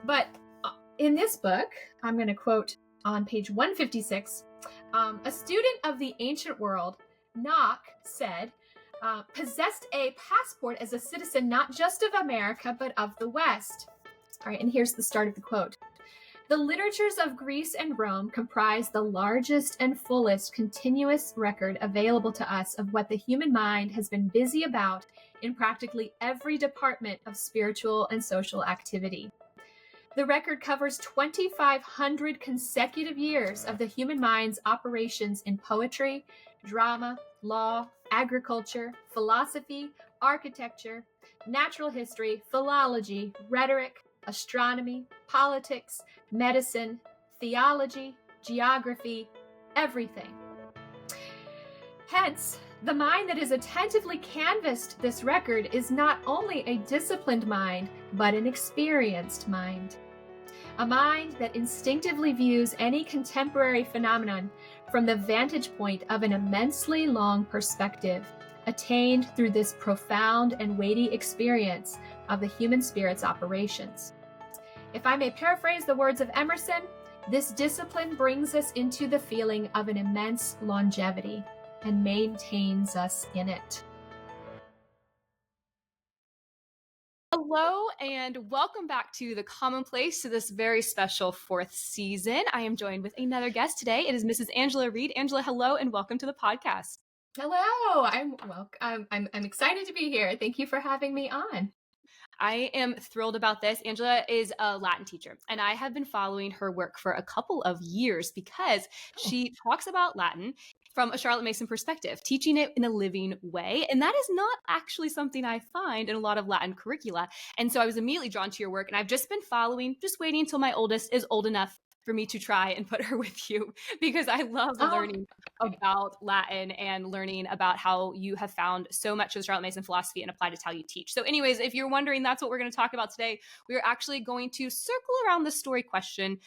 But in this book, I'm going to quote on page 156, a student of the ancient world, Knock, said, possessed a passport as a citizen not just of America, but of the West. All right, and here's the start of the quote. The literatures of Greece and Rome comprise the largest and fullest continuous record available to us of what the human mind has been busy about in practically every department of spiritual and social activity. The record covers 2,500 consecutive years of the human mind's operations in poetry, drama, law, agriculture, philosophy, architecture, natural history, philology, rhetoric, astronomy, politics, medicine, theology, geography, everything. Hence, the mind that has attentively canvassed this record is not only a disciplined mind, but an experienced mind. A mind that instinctively views any contemporary phenomenon from the vantage point of an immensely long perspective, attained through this profound and weighty experience of the human spirit's operations. If I may paraphrase the words of Emerson, this discipline brings us into the feeling of an immense longevity and maintains us in it. Hello and welcome back to The Commonplace, to this very special fourth season. I am joined with another guest today. It is Mrs. Angela Reed. Angela, hello and welcome to the podcast. Hello, I'm excited to be here. Thank you for having me on. I am thrilled about this. Angela is a Latin teacher, and I have been following her work for a couple of years because she talks about Latin from a Charlotte Mason perspective, teaching it in a living way. And that is not actually something I find in a lot of Latin curricula. And so I was immediately drawn to your work, and I've just been following, just waiting until my oldest is old enough for me to try and put her with you, because I love learning about Latin and learning about how you have found so much of the Charlotte Mason philosophy and applied it to how you teach. So anyways, if you're wondering, that's what we're going to talk about today. We're actually going to circle around the story question.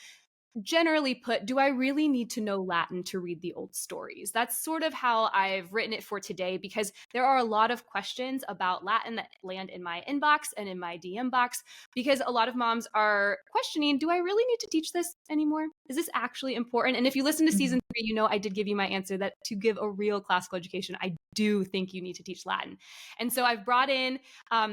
Generally put, do I really need to know Latin to read the old stories? That's sort of how I've written it for today, because there are a lot of questions about Latin that land in my inbox and in my DM box, because a lot of moms are questioning, do I really need to teach this anymore? Is this actually important? And if you listen to season 3, you know I did give you my answer that to give a real classical education, I do think you need to teach Latin. And so I've brought in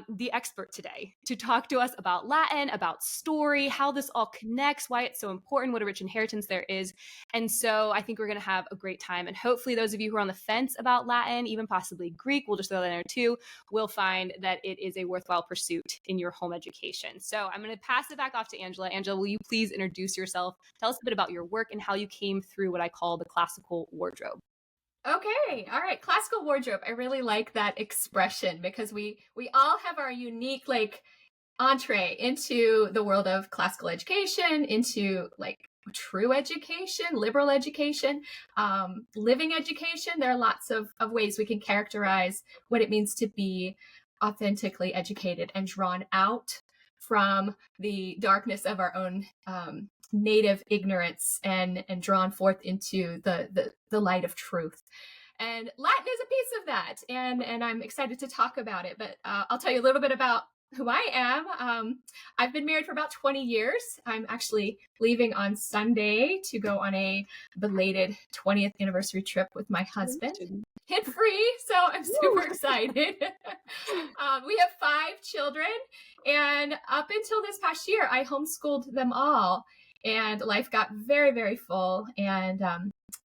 the expert today to talk to us about Latin, about story, how this all connects, why it's so important, what a rich inheritance there is. And so I think we're going to have a great time. And hopefully those of you who are on the fence about Latin, even possibly Greek, we'll just throw that in there too, will find that it is a worthwhile pursuit in your home education. So I'm going to pass it back off to Angela. Angela, will you please introduce yourself? Tell us a bit about your work and how you came through what I call the classical wardrobe. Okay. All right. Classical wardrobe. I really like that expression, because we all have our unique entree into the world of classical education, into true education, liberal education, living education. There are lots of ways we can characterize what it means to be authentically educated and drawn out from the darkness of our own native ignorance and drawn forth into the light of truth. And Latin is a piece of that, and I'm excited to talk about it. But I'll tell you a little bit about who I am. I've been married for about 20 years. I'm actually leaving on Sunday to go on a belated 20th anniversary trip with my husband. Kid free, so I'm super excited. We have 5 children, and up until this past year, I homeschooled them all. And life got very, very full, and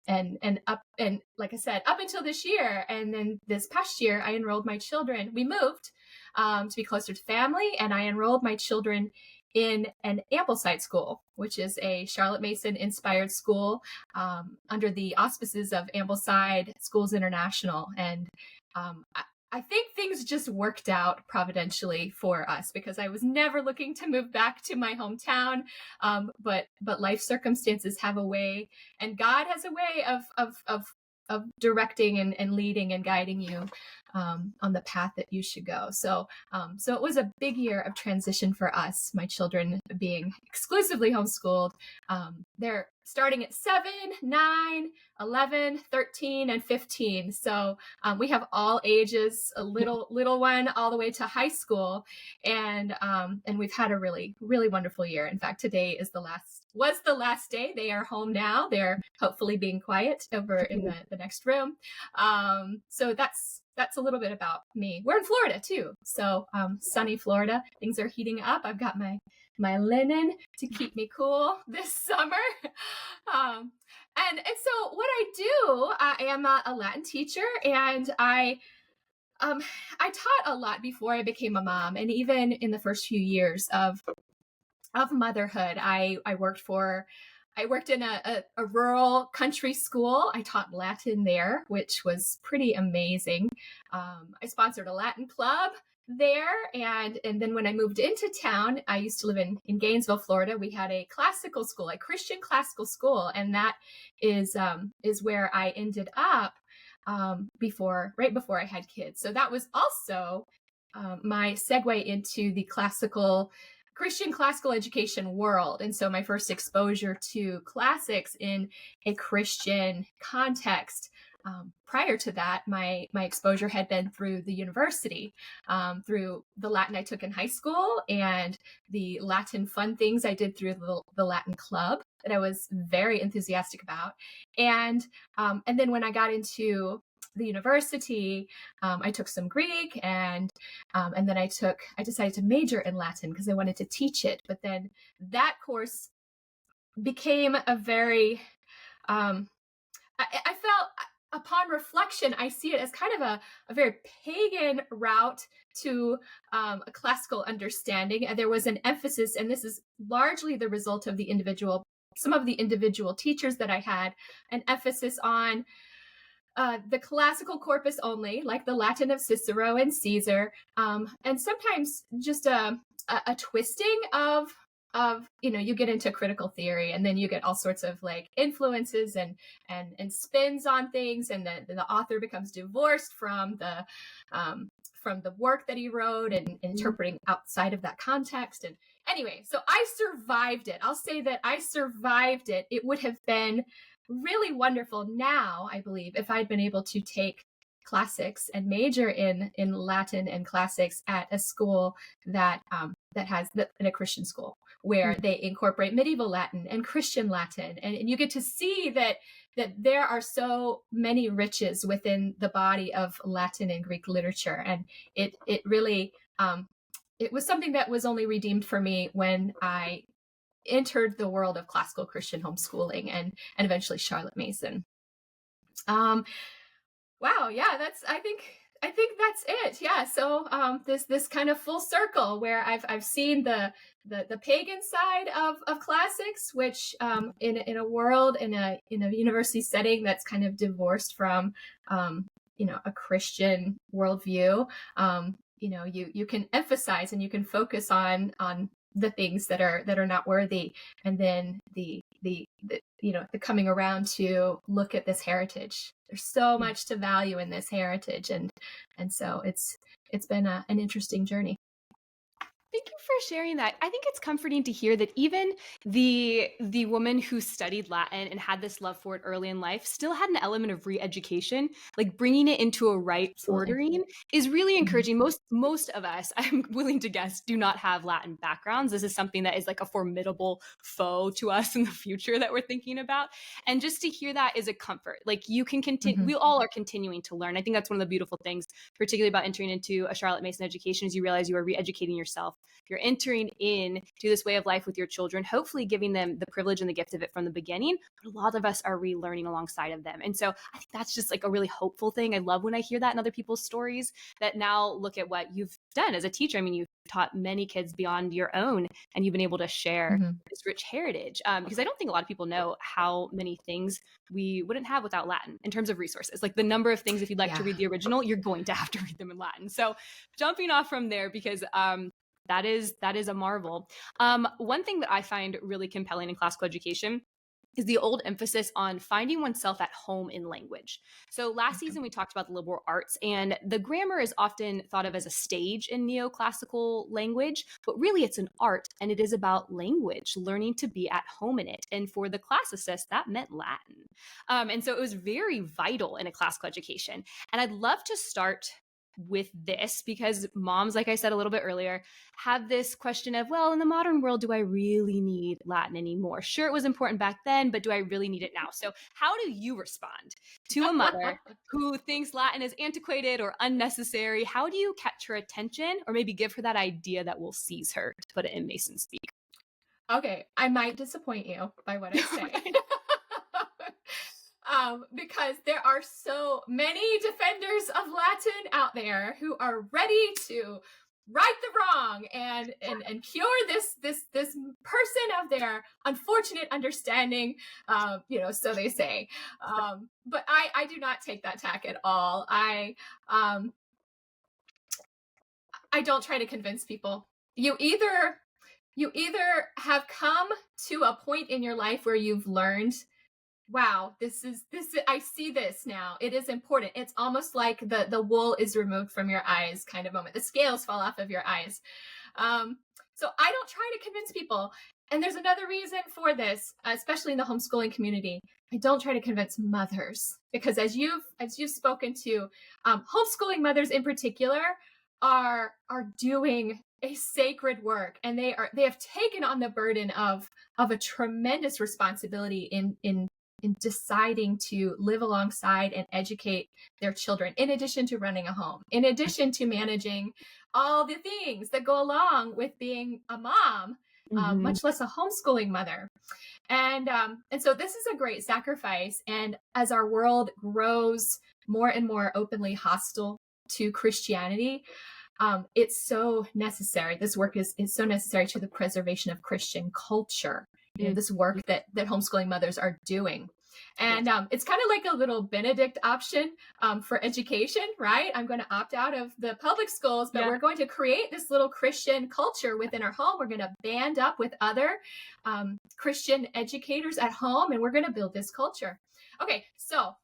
like I said, up until this year, and then this past year, I enrolled my children. We moved to be closer to family, and I enrolled my children in an Ambleside school, which is a Charlotte Mason inspired school under the auspices of Ambleside Schools International, and I think things just worked out providentially for us, because I was never looking to move back to my hometown. But life circumstances have a way, and God has a way of directing and leading and guiding you on the path that you should go. So it was a big year of transition for us, my children being exclusively homeschooled. They're starting at 7, 9, 11, 13, and 15. So we have all ages, a little one all the way to high school. And we've had a really, really wonderful year. In fact, today is was the last day. They are home now. They're hopefully being quiet over in the next room. So that's a little bit about me. We're in Florida too. So sunny Florida. Things are heating up. I've got my linen to keep me cool this summer. And so what I do, I am a Latin teacher, and I taught a lot before I became a mom, and even in the first few years of motherhood. I worked in a rural country school. I taught Latin there, which was pretty amazing. I sponsored a Latin club there. And then when I moved into town, I used to live in Gainesville, Florida. We had a classical school, a Christian classical school. And that is where I ended up right before I had kids. So that was also my segue into the Christian classical education world. And so my first exposure to classics in a Christian context. Prior to that, my exposure had been through the university, through the Latin I took in high school and the Latin fun things I did through the Latin club that I was very enthusiastic about. And then when I got into the university, I took some Greek, and then I decided to major in Latin because I wanted to teach it. But then that course became a very, I felt, upon reflection, I see it as kind of a very pagan route to a classical understanding. And there was an emphasis, and this is largely the result of some of the individual teachers that I had, an emphasis on the classical corpus only, like the Latin of Cicero and Caesar, and sometimes just a twisting of you get into critical theory, and then you get all sorts of like influences and spins on things, and the author becomes divorced from the work that he wrote and interpreting outside of that context. And anyway, so I survived it. I'll say that I survived it. It would have been really wonderful now, I believe, if I'd been able to take classics and major in Latin and classics at a school that has in a Christian school where they incorporate medieval Latin and Christian Latin, and you get to see that there are so many riches within the body of Latin and Greek literature, and it really it was something that was only redeemed for me when I entered the world of classical Christian homeschooling and eventually Charlotte Mason. Wow, yeah, I think that's it. Yeah, so this kind of full circle where I've seen the pagan side of classics, which in a world in a university setting that's kind of divorced from a Christian worldview, you can emphasize and you can focus on the things that are not worthy, and then the coming around to look at this heritage. There's so much to value in this heritage, and so it's been an interesting journey. Thank you for sharing that. I think it's comforting to hear that even the woman who studied Latin and had this love for it early in life still had an element of re-education, like bringing it into a right ordering is really encouraging. Most of us, I'm willing to guess, do not have Latin backgrounds. This is something that is like a formidable foe to us in the future that we're thinking about. And just to hear that is a comfort. Like you can continue, we all are continuing to learn. I think that's one of the beautiful things, particularly about entering into a Charlotte Mason education, is you realize you are re-educating yourself. You're entering in to this way of life with your children, hopefully giving them the privilege and the gift of it from the beginning. But a lot of us are relearning alongside of them. And so I think that's just like a really hopeful thing. I love when I hear that in other people's stories that now look at what you've done as a teacher. I mean, you've taught many kids beyond your own, and you've been able to share this rich heritage. Because I don't think a lot of people know how many things we wouldn't have without Latin in terms of resources. Like the number of things, if you'd like to read the original, you're going to have to read them in Latin. So jumping off from there, because that is a marvel. One thing that I find really compelling in classical education is the old emphasis on finding oneself at home in language. So last season, we talked about the liberal arts, and the grammar is often thought of as a stage in neoclassical language, but really it's an art, and it is about language, learning to be at home in it. And for the classicists, that meant Latin. And so it was very vital in a classical education. And I'd love to start with this because moms, like I said a little bit earlier, have this question of, well, in the modern world, do I really need Latin anymore? Sure, it was important back then, but do I really need it now? So how do you respond to a mother who thinks Latin is antiquated or unnecessary? How do you catch her attention or maybe give her that idea that will seize her, to put it in Mason speak? Okay, I might disappoint you by what I say. Because there are so many defenders of Latin out there who are ready to right the wrong and cure this person of their unfortunate understanding, so they say. But I do not take that tack at all. I don't try to convince people. You either have come to a point in your life where you've learned, wow, this is I see this now. It is important. It's almost like the wool is removed from your eyes kind of moment. The scales fall off of your eyes. So I don't try to convince people. And there's another reason for this, especially in the homeschooling community. I don't try to convince mothers because as you've spoken to, homeschooling mothers in particular are doing a sacred work, and they have taken on the burden of a tremendous responsibility in deciding to live alongside and educate their children, in addition to running a home, in addition to managing all the things that go along with being a mom, much less a homeschooling mother. And so this is a great sacrifice. And as our world grows more and more openly hostile to Christianity, it's so necessary. This work is so necessary to the preservation of Christian culture. This work that homeschooling mothers are doing. And it's kind of like a little Benedict option for education, right? I'm going to opt out of the public schools, but we're going to create this little Christian culture within our home. We're going to band up with other Christian educators at home, and we're going to build this culture. Okay, so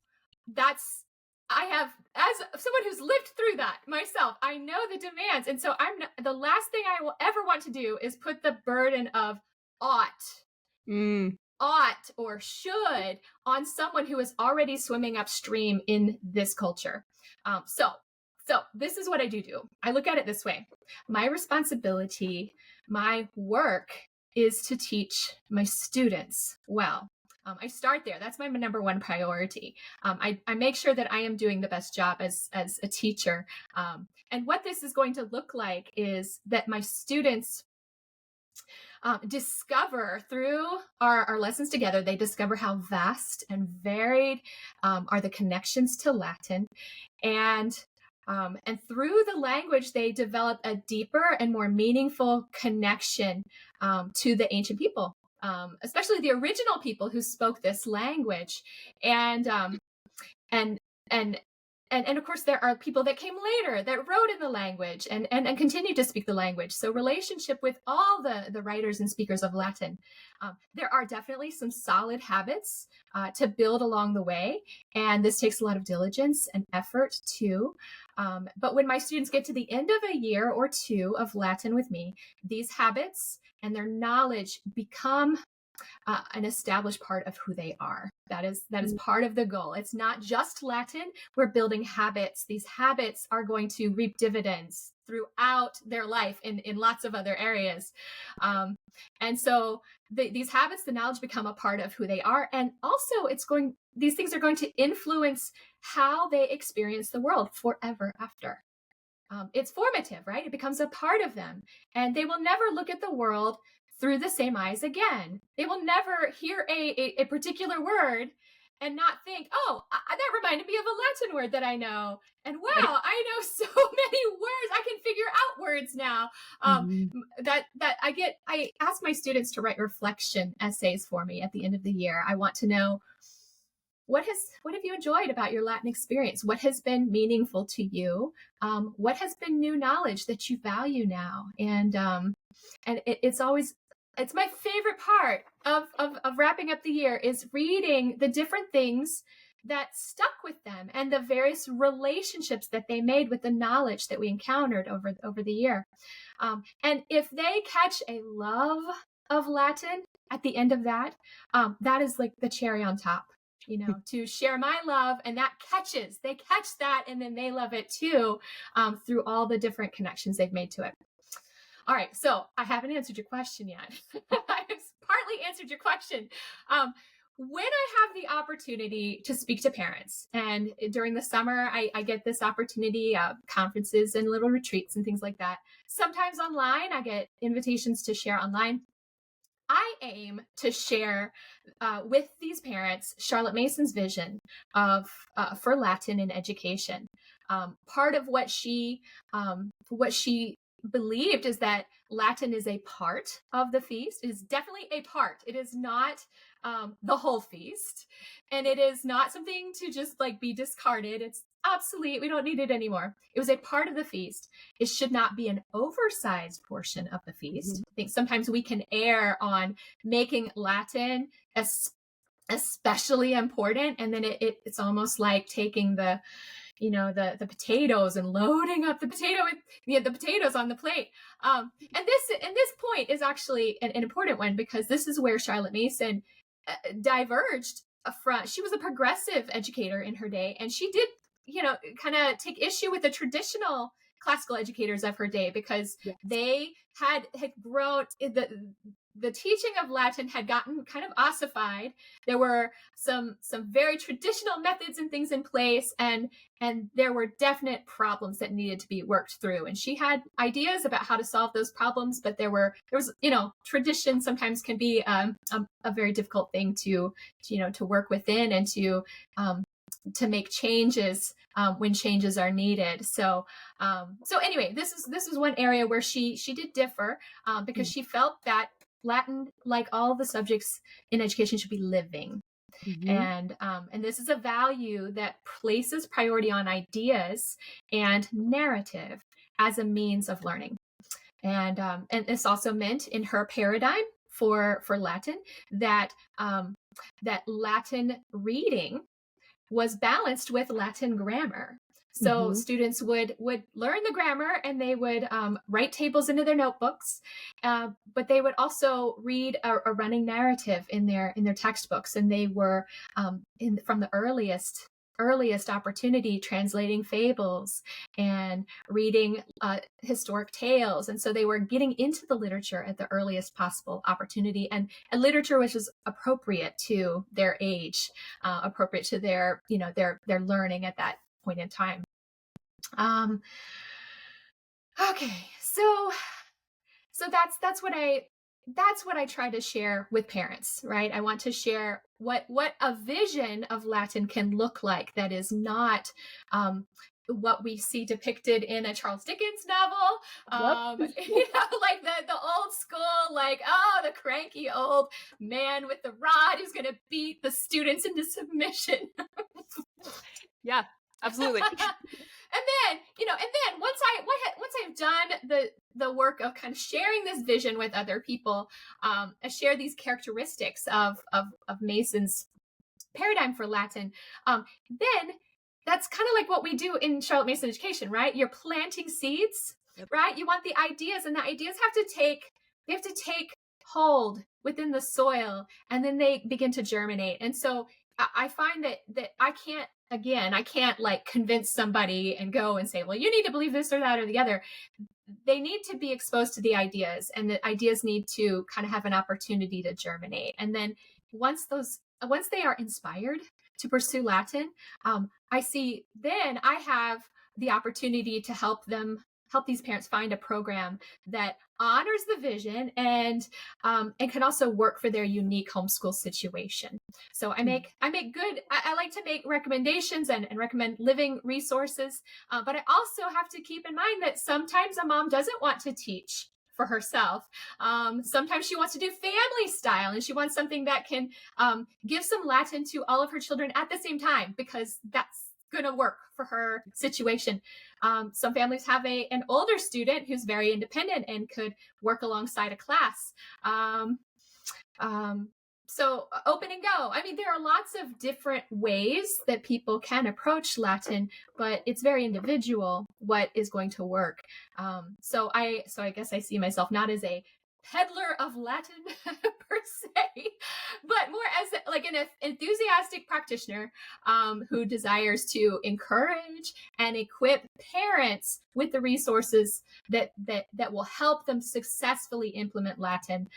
I have, as someone who's lived through that myself, I know the demands. And so the last thing I will ever want to do is put the burden of ought or should on someone who is already swimming upstream in this culture. So this is what I do. I look at it this way. My responsibility, my work is to teach my students well. I start there. That's my number one priority. I make sure that I am doing the best job as a teacher. And what this is going to look like is that my students discover through our lessons together, they discover how vast and varied are the connections to Latin. And through the language, they develop a deeper and more meaningful connection to the ancient people, especially the original people who spoke this language. And of course, there are people that came later that wrote in the language and continue to speak the language. So relationship with all the writers and speakers of Latin. There are definitely some solid habits to build along the way. And this takes a lot of diligence and effort too. But when my students get to the end of a year or two of Latin with me, these habits and their knowledge become an established part of who they are. That is part of the goal. It's not just Latin. We're building habits. These habits are going to reap dividends throughout their life in lots of other areas. And so these habits, the knowledge become a part of who they are. And also these things are going to influence how they experience the world forever after. It's formative, right? It becomes a part of them. And they will never look at the world through the same eyes again. They will never hear a particular word and not think, oh, that reminded me of a Latin word that I know. And wow, I know so many words. I can figure out words now. I ask my students to write reflection essays for me at the end of the year. I want to know, what have you enjoyed about your Latin experience? What has been meaningful to you? What has been new knowledge that you value now? And it's always it's my favorite part of wrapping up the year is reading the different things that stuck with them and the various relationships that they made with the knowledge that we encountered over the year. And if they catch a love of Latin at the end of that, that is like the cherry on top, to share my love, and they catch that, and then they love it too, through all the different connections they've made to it. All right, so I haven't answered your question yet. I've partly answered your question. When I have the opportunity to speak to parents, and during the summer, I get this opportunity, conferences and little retreats and things like that. Sometimes online, I get invitations to share online. I aim to share with these parents Charlotte Mason's vision of for Latin in education. Part of what she believed is that Latin is a part of the feast. It is definitely a part. It is not the whole feast, and it is not something to just like be discarded. It's obsolete. We don't need it anymore. It was a part of the feast. It should not be an oversized portion of the feast. Mm-hmm. I think sometimes we can err on making Latin especially important, and then it's almost like taking the potatoes and loading up the potatoes on the plate. And this point is actually an important one, because this is where Charlotte Mason diverged from. She was a progressive educator in her day, and she did, kind of take issue with the traditional classical educators of her day, because they had grown, the teaching of Latin had gotten kind of ossified. There were some very traditional methods and things in place, and there were definite problems that needed to be worked through. And she had ideas about how to solve those problems, but there was tradition sometimes can be a very difficult thing to work within, and to make changes when changes are needed. So anyway, this is one area where she did differ, because she felt that Latin, like all the subjects in education, should be living. Mm-hmm. And this is a value that places priority on ideas and narrative as a means of learning. And this also meant, in her paradigm for Latin, that Latin reading was balanced with Latin grammar. So mm-hmm. students would learn the grammar, and they would write tables into their notebooks, but they would also read a running narrative in their textbooks, and they were from the earliest opportunity translating fables and reading historic tales. And so they were getting into the literature at the earliest possible opportunity, and literature which was appropriate to their age, appropriate to their learning at that point in time. Okay, so that's what I try to share with parents, right? I want to share what a vision of Latin can look like that is not what we see depicted in a Charles Dickens novel, like the old school, like, oh, the cranky old man with the rod who's going to beat the students into submission. Yeah, absolutely. And then once I've done the work of kind of sharing this vision with other people, I share these characteristics of Mason's paradigm for Latin. Then that's kind of like what we do in Charlotte Mason education, right? You're planting seeds, right? You want the ideas, and the ideas have to take hold within the soil, and then they begin to germinate. And so I find that I can't like convince somebody and go and say, well, you need to believe this or that or the other. They need to be exposed to the ideas, and the ideas need to kind of have an opportunity to germinate. And then once they are inspired to pursue Latin, I have the opportunity to help these parents find a program that honors the vision and can also work for their unique homeschool situation. So I like to make recommendations and recommend living resources, but I also have to keep in mind that sometimes a mom doesn't want to teach for herself. Sometimes she wants to do family style, and she wants something that can give some Latin to all of her children at the same time, because that's going to work for her situation. Some families have an older student who's very independent and could work alongside a class. So open and go. I mean, there are lots of different ways that people can approach Latin, but it's very individual what is going to work. So I guess I see myself not as a peddler of Latin per se, but more as like an enthusiastic practitioner who desires to encourage and equip parents with the resources that will help them successfully implement Latin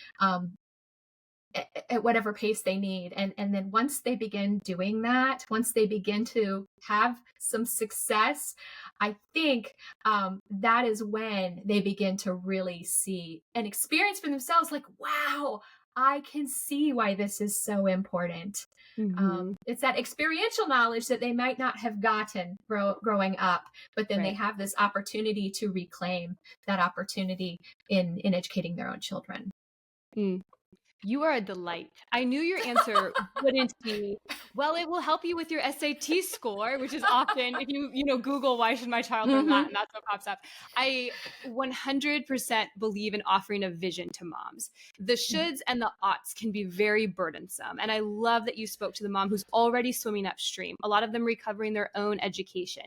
at whatever pace they need. And then once they begin doing that, once they begin to have some success, I think that is when they begin to really see and experience for themselves, like, wow, I can see why this is so important. It's that experiential knowledge that they might not have gotten growing up, but then they have this opportunity to reclaim that opportunity in educating their own children. You are a delight. I knew your answer wouldn't be, well, it will help you with your SAT score, which is often, if you Google, why should my child learn Latin? That's what pops up. I 100% believe in offering a vision to moms. The shoulds and the oughts can be very burdensome. And I love that you spoke to the mom who's already swimming upstream, a lot of them recovering their own education,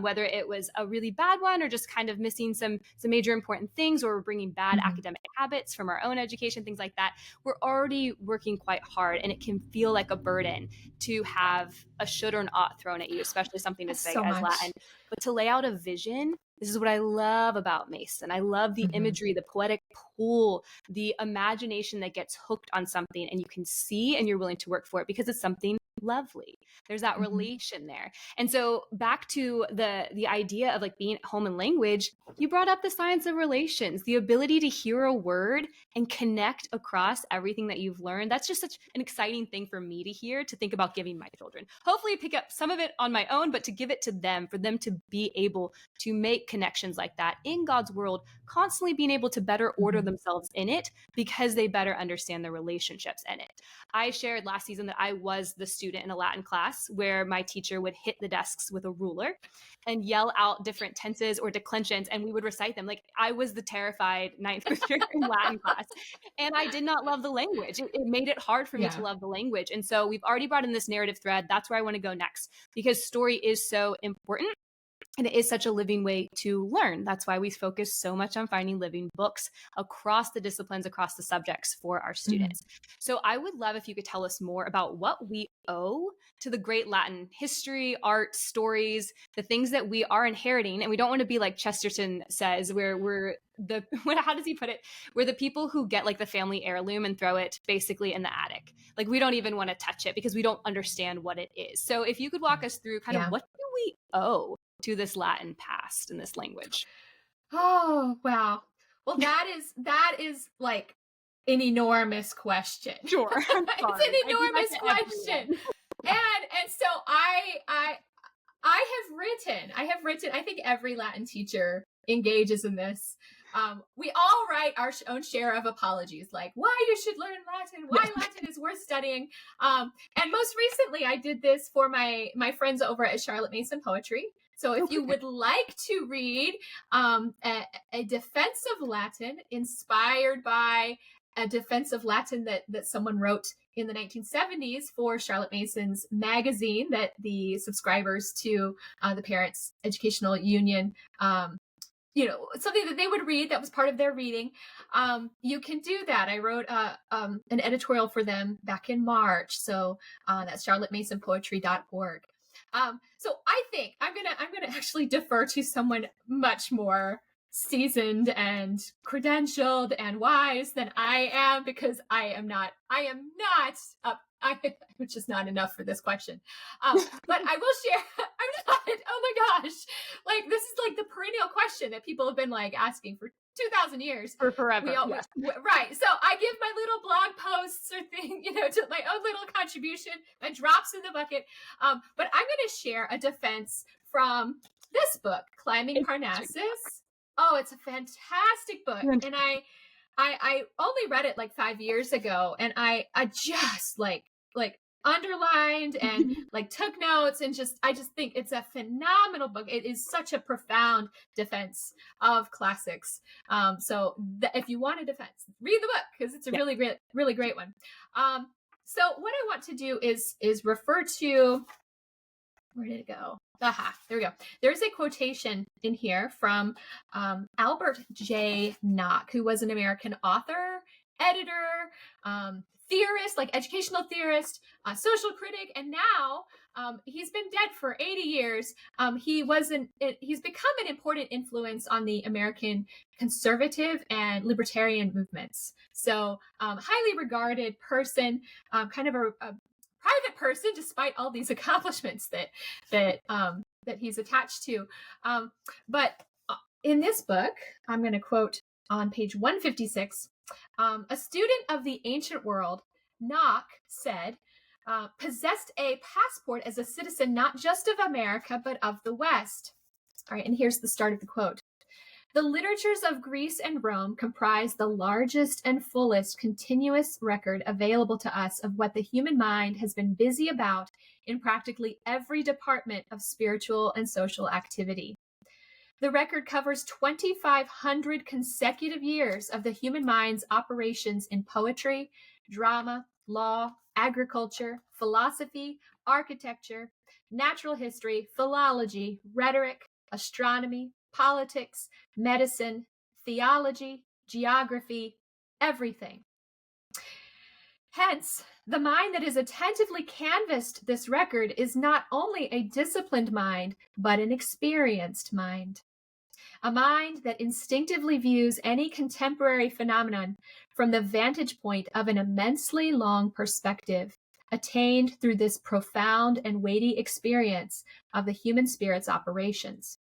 whether it was a really bad one or just kind of missing some major important things, or we're bringing bad academic habits from our own education, things like that. We're already working quite hard, and it can feel like a burden to have a should or an ought thrown at you, especially something as big as Latin. But to lay out a vision, this is what I love about Mason. I love the imagery, the poetic pull, the imagination that gets hooked on something and you can see and you're willing to work for it because it's something lovely. There's that relation there. And so back to the idea of like being at home in language, you brought up the science of relations, the ability to hear a word and connect across everything that you've learned. That's just such an exciting thing for me to hear, to think about giving my children. Hopefully pick up some of it on my own, but to give it to them, for them to be able to make connections like that in God's world, constantly being able to better order themselves in it because they better understand the relationships in it. I shared last season that I was the student in a Latin class where my teacher would hit the desks with a ruler and yell out different tenses or declensions, and we would recite them. Like, I was the terrified ninth grader in Latin class, and I did not love the language. It made it hard for me to love the language. And so we've already brought in this narrative thread. That's where I want to go next, because story is so important. And it is such a living way to learn. That's why we focus so much on finding living books across the disciplines, across the subjects for our students. So I would love if you could tell us more about what we owe to the great Latin history, art, stories, the things that we are inheriting. And we don't want to be like Chesterton says, where we're the, how does he put it? We're the people who get like the family heirloom and throw it basically in the attic. Like, we don't even want to touch it because we don't understand what it is. So if you could walk us through kind of what do we owe to this Latin past in this language? Oh, wow. Well, that is like an enormous question. Sure. It's an enormous question. And so I have written, I think every Latin teacher engages in this. We all write our own share of apologies, like why you should learn Latin, why Latin is worth studying. And most recently I did this for my friends over at Charlotte Mason Poetry. So if you would like to read a defense of Latin inspired by a defense of Latin that someone wrote in the 1970s for Charlotte Mason's magazine that the subscribers to the Parents Educational Union, something that they would read that was part of their reading, you can do that. I wrote an editorial for them back in March. So that's charlottemasonpoetry.org. So I think I'm gonna actually defer to someone much more seasoned and credentialed and wise than I am, because I'm just not enough for this question. But I will share, I'm not, oh my gosh, like this is like the perennial question that people have been like asking for 2,000 years. For forever. Right. So I give my little blog posts or thing, to my own little contribution, my drops in the bucket. But I'm going to share a defense from this book, Climbing Parnassus. Oh, it's a fantastic book. And I only read it like 5 years ago, and I just like underlined and like took notes, and I just think it's a phenomenal book. It is such a profound defense of classics. So if you want a defense, read the book, because it's a really great, really great one. So what I want to do is refer to, where did it go? Aha, there we go. There's a quotation in here from Albert J. Nock, who was an American author, editor, theorist, like educational theorist, social critic, and now he's been dead for 80 years. He's become an important influence on the American conservative and libertarian movements. So highly regarded person, kind of a private person, despite all these accomplishments that he's attached to. But in this book, I'm going to quote on page 156, a student of the ancient world, Nock, said, possessed a passport as a citizen not just of America, but of the West. All right, and here's the start of the quote. The literatures of Greece and Rome comprise the largest and fullest continuous record available to us of what the human mind has been busy about in practically every department of spiritual and social activity. The record covers 2,500 consecutive years of the human mind's operations in poetry, drama, law, agriculture, philosophy, architecture, natural history, philology, rhetoric, astronomy, politics, medicine, theology, geography, everything. Hence, the mind that has attentively canvassed this record is not only a disciplined mind, but an experienced mind. A mind that instinctively views any contemporary phenomenon from the vantage point of an immensely long perspective, attained through this profound and weighty experience of the human spirit's operations.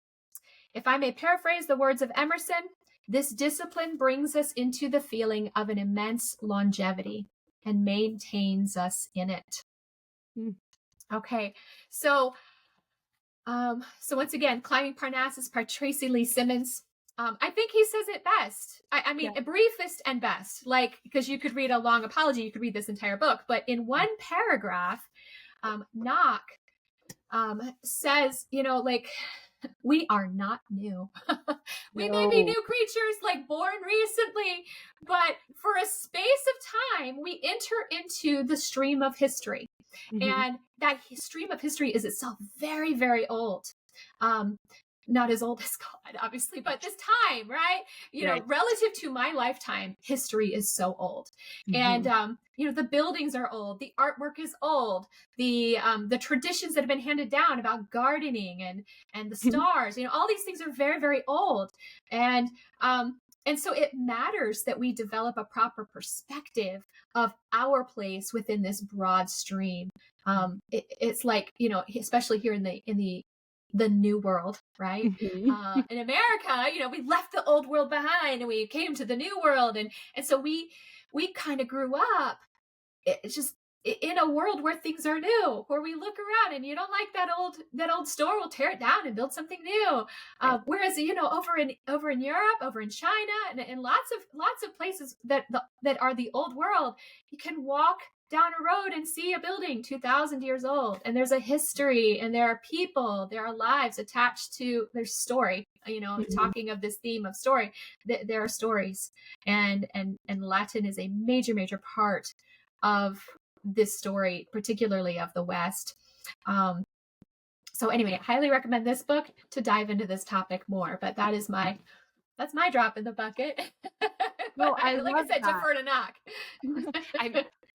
If I may paraphrase the words of Emerson, this discipline brings us into the feeling of an immense longevity and maintains us in it. Okay, so once again, Climbing Parnassus by Tracy Lee Simmons. I think he says it best. I mean, briefest and best, like, because you could read a long apology, you could read this entire book, but in one paragraph, Nock says, like, we are not new. We may be new creatures, like born recently, but for a space of time, we enter into the stream of history. And that stream of history is itself very, very old. Not as old as God, obviously, but this time, right? Relative to my lifetime, history is so old. And, the buildings are old. The artwork is old. The traditions that have been handed down about gardening and the stars, all these things are very, very old. And so it matters that we develop a proper perspective of our place within this broad stream. It's like, especially here in the new world, right? In America, we left the old world behind and we came to the new world. And so we kind of grew up it's just in a world where things are new, where we look around and you don't like that old store, we'll tear it down and build something new. Whereas, over in Europe, over in China, and lots of places that are the old world, you can walk down a road and see a building 2,000 years old, and there's a history, and there are people, there are lives attached to their story. Talking of this theme of story, there are stories, and Latin is a major part of this story, particularly of the West. So anyway, I highly recommend this book to dive into this topic more. But that's my drop in the bucket. Well, I said, defer to Nock.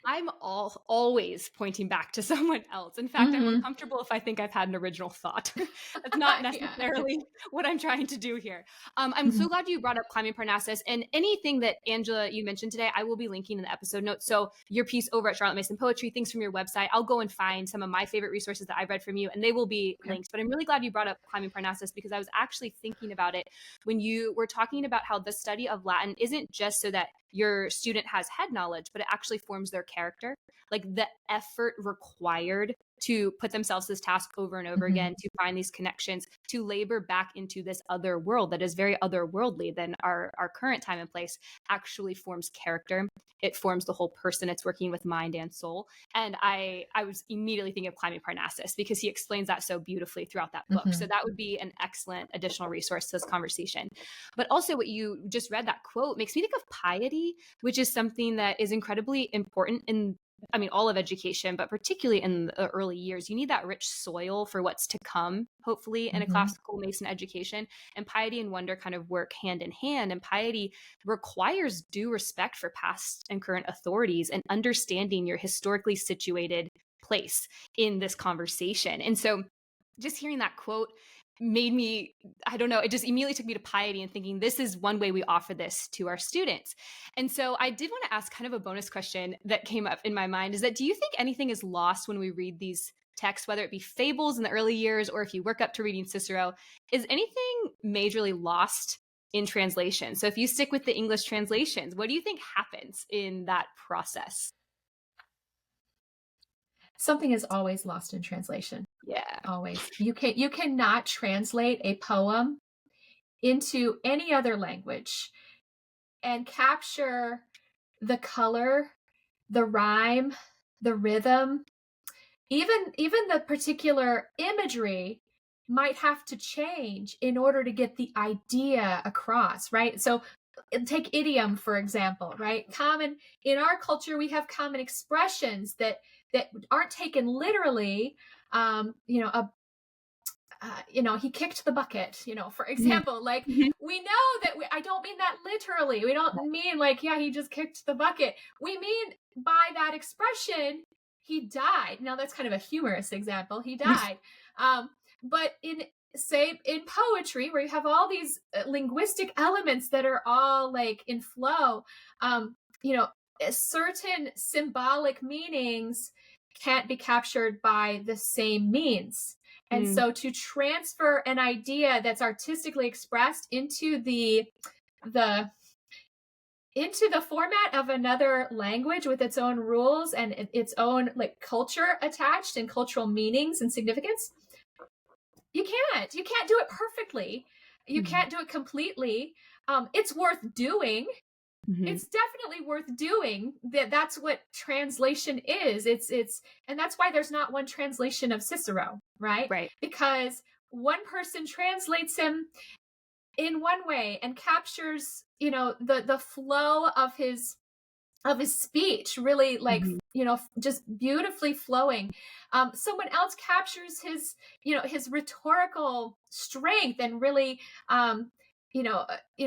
I'm always pointing back to someone else. In fact, I'm uncomfortable if I think I've had an original thought. That's not necessarily what I'm trying to do here. I'm so glad you brought up Climbing Parnassus, and anything that Angela, you mentioned today, I will be linking in the episode notes. So your piece over at Charlotte Mason Poetry, things from your website, I'll go and find some of my favorite resources that I've read from you, and they will be linked. But I'm really glad you brought up Climbing Parnassus, because I was actually thinking about it when you were talking about how the study of Latin isn't just so that your student has head knowledge, but it actually forms their character. Like the effort required to put themselves this task over and over again, to find these connections, to labor back into this other world that is very otherworldly than our current time and place, actually forms character. It forms the whole person. It's working with mind and soul. And I was immediately thinking of Climbing Parnassus because he explains that so beautifully throughout that book. So that would be an excellent additional resource to this conversation. But also what you just read, that quote, makes me think of piety, which is something that is incredibly important in, I mean, all of education, but particularly in the early years. You need that rich soil for what's to come, hopefully, in a classical Mason education. And piety and wonder kind of work hand in hand. And piety requires due respect for past and current authorities and understanding your historically situated place in this conversation. And so just hearing that quote made me, I don't know, it just immediately took me to piety and thinking this is one way we offer this to our students. And so I did want to ask kind of a bonus question that came up in my mind, is that do you think anything is lost when we read these texts, whether it be fables in the early years or if you work up to reading Cicero? Is anything majorly lost in translation? So if you stick with the English translations, what do you think happens in that process? Something is always lost in translation. Yeah. Always. You cannot translate a poem into any other language and capture the color, the rhyme, the rhythm, even the particular imagery might have to change in order to get the idea across, right? So take idiom, for example, right? Common in our culture, we have common expressions that aren't taken literally. He kicked the bucket, for example, like we know that I don't mean that literally. We don't mean like, yeah, he just kicked the bucket. We mean by that expression, he died. Now that's kind of a humorous example. He died. But in poetry, where you have all these linguistic elements that are all like in flow, certain symbolic meanings can't be captured by the same means. And so to transfer an idea that's artistically expressed into the format of another language with its own rules and its own like culture attached and cultural meanings and significance, you can't do it perfectly. You can't do it completely. It's worth doing. It's definitely worth doing. That's what translation is. And that's why there's not one translation of Cicero, right? Right. Because one person translates him in one way and captures, the flow of his speech, really like, just beautifully flowing. Someone else captures his rhetorical strength and really,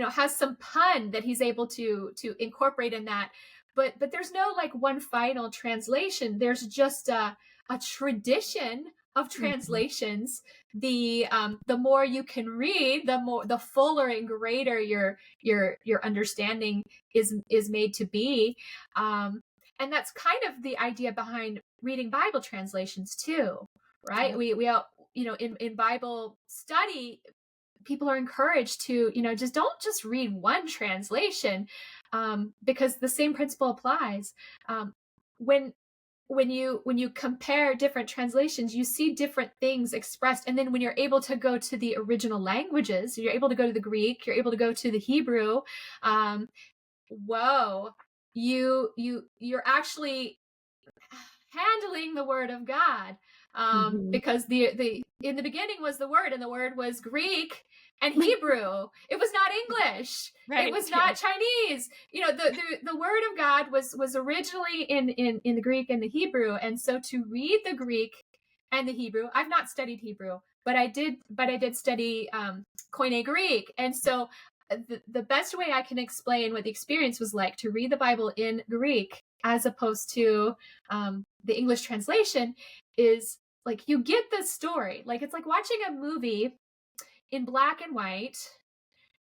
has some pun that he's able to incorporate in that. But there's no like one final translation. There's just a tradition of translations. The more you can read, the fuller and greater your understanding is made to be. And that's kind of the idea behind reading Bible translations too, right? Yeah. We all, in Bible study, people are encouraged to, don't just read one translation, because the same principle applies. When you compare different translations, you see different things expressed. And then when you're able to go to the original languages, you're able to go to the Greek, you're able to go to the Hebrew, you're actually handling the word of God. Because the in the beginning was the word, and the word was Greek and Hebrew. It was not English. Right. It was not Chinese. The word of God was originally in the Greek and the Hebrew. And so to read the Greek and the Hebrew, I've not studied Hebrew, but I did study Koine Greek. And so the best way I can explain what the experience was like to read the Bible in Greek as opposed to the English translation is like, you get the story. Like, it's like watching a movie in black and white,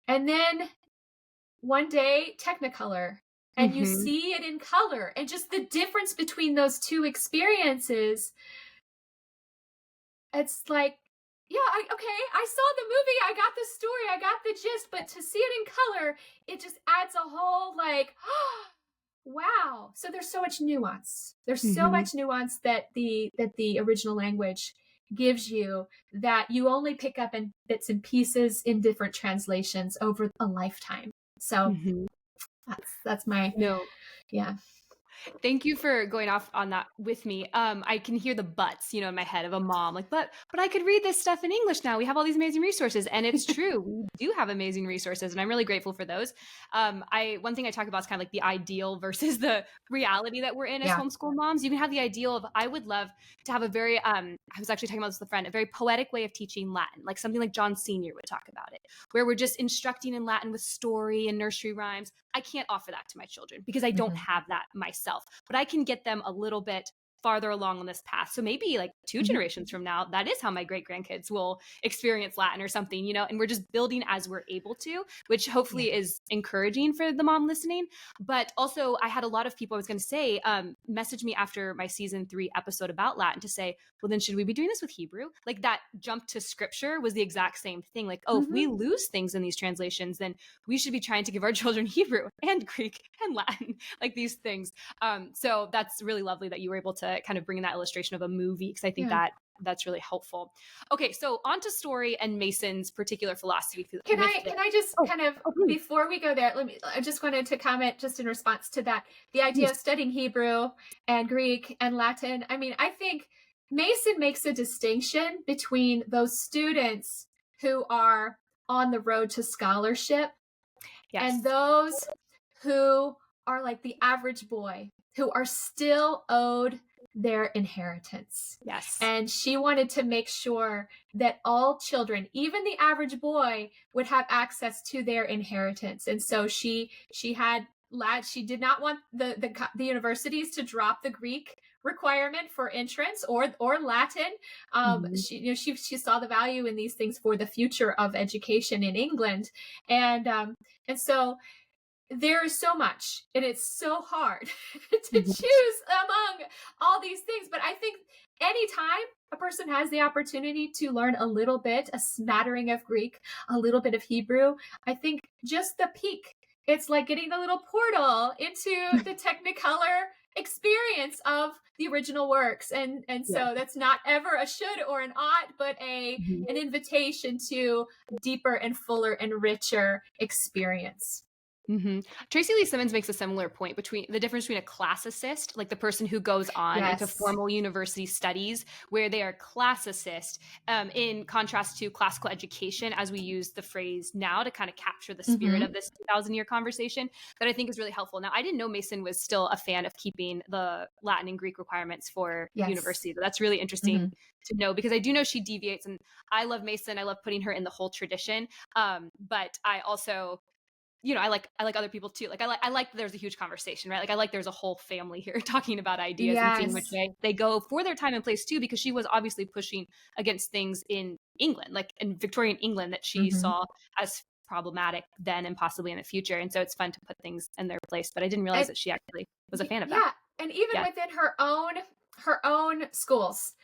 and then one day Technicolor, and you see it in color, and just the difference between those two experiences. It's like, yeah, I saw the movie, I got the story, I got the gist, but to see it in color, it just adds a whole like, Wow. So there's so much nuance. There's so Hmm. much nuance that the original language gives you that you only pick up in bits and pieces in different translations over a lifetime. So Hmm. that's my No, yeah. thank you for going off on that with me. I can hear the buts, in my head of a mom, like, but I could read this stuff in English now. We have all these amazing resources, and it's true. We do have amazing resources, and I'm really grateful for those. I One thing I talk about is kind of like the ideal versus the reality that we're in as Yeah. homeschool moms. You can have the ideal of I would love to have a very I was actually talking about this with a friend, a very poetic way of teaching Latin, like something like John Senior would talk about it, where we're just instructing in Latin with story and nursery rhymes. I can't offer that to my children because I don't Mhm. have that myself, but I can get them a little bit farther along on this path. So maybe like two Mhm. generations from now, that is how my great grandkids will experience Latin or something, and we're just building as we're able to, which Yeah. hopefully is encouraging for the mom listening. But also, I had a lot of people, I was going to say, message me after my season 3 episode about Latin to say, well, then should we be doing this with Hebrew? Like that jump to scripture was the exact same thing. Like, oh, if Mhm. we lose things in these translations, then we should be trying to give our children Hebrew and Greek and Latin, like these things. So that's really lovely that you were able to kind of bring in that illustration of a movie, because I think Yeah. that that's really helpful. Okay, so on to Story and Mason's particular philosophy with this. Can I just Oh, kind of oh, please, before we go there, I just wanted to comment just in response to that, the idea please. of studying Hebrew and Greek and Latin. I mean, I think Mason makes a distinction between those students who are on the road to scholarship and Yes, those who are like the average boy who are still owed their inheritance. yes. And she wanted to make sure that all children, even the average boy, would have access to their inheritance. And so she did not want the universities to drop the Greek requirement for entrance or Latin. Mhm. She saw the value in these things for the future of education in England, and so there is so much, and it's so hard to Mhm. choose among all these things. But I think anytime a person has the opportunity to learn a little bit, a smattering of Greek, a little bit of Hebrew, I think just the peak. It's like getting the little portal into the Technicolor experience of the original works, and Yes. so that's not ever a should or an ought, but a Mhm. an invitation to deeper and fuller and richer experience. Hmm. Tracy Lee Simmons makes a similar point between the difference between a classicist, like the person who goes on into Yes. formal university studies, where they are classicist, in contrast to classical education, as we use the phrase now to kind of capture the spirit Mm-hmm. of this 2,000-year conversation, that I think is really helpful. Now, I didn't know Mason was still a fan of keeping the Latin and Greek requirements for Yes. university, but that's really Mm-hmm. interesting to know, because I do know she deviates, and I love Mason. I love putting her in the whole tradition. But I also, I like other people too. Like I like there's a huge conversation, right? Like I like there's a whole family here talking about ideas and seeing which Yes. way they go for their time and place too, because she was obviously pushing against things in England, like in Victorian England, that she Mm-hmm. saw as problematic then and possibly in the future. And so it's fun to put things in their place. But I didn't realize And that she actually was a fan of that. yeah, and even Yeah. within her own schools,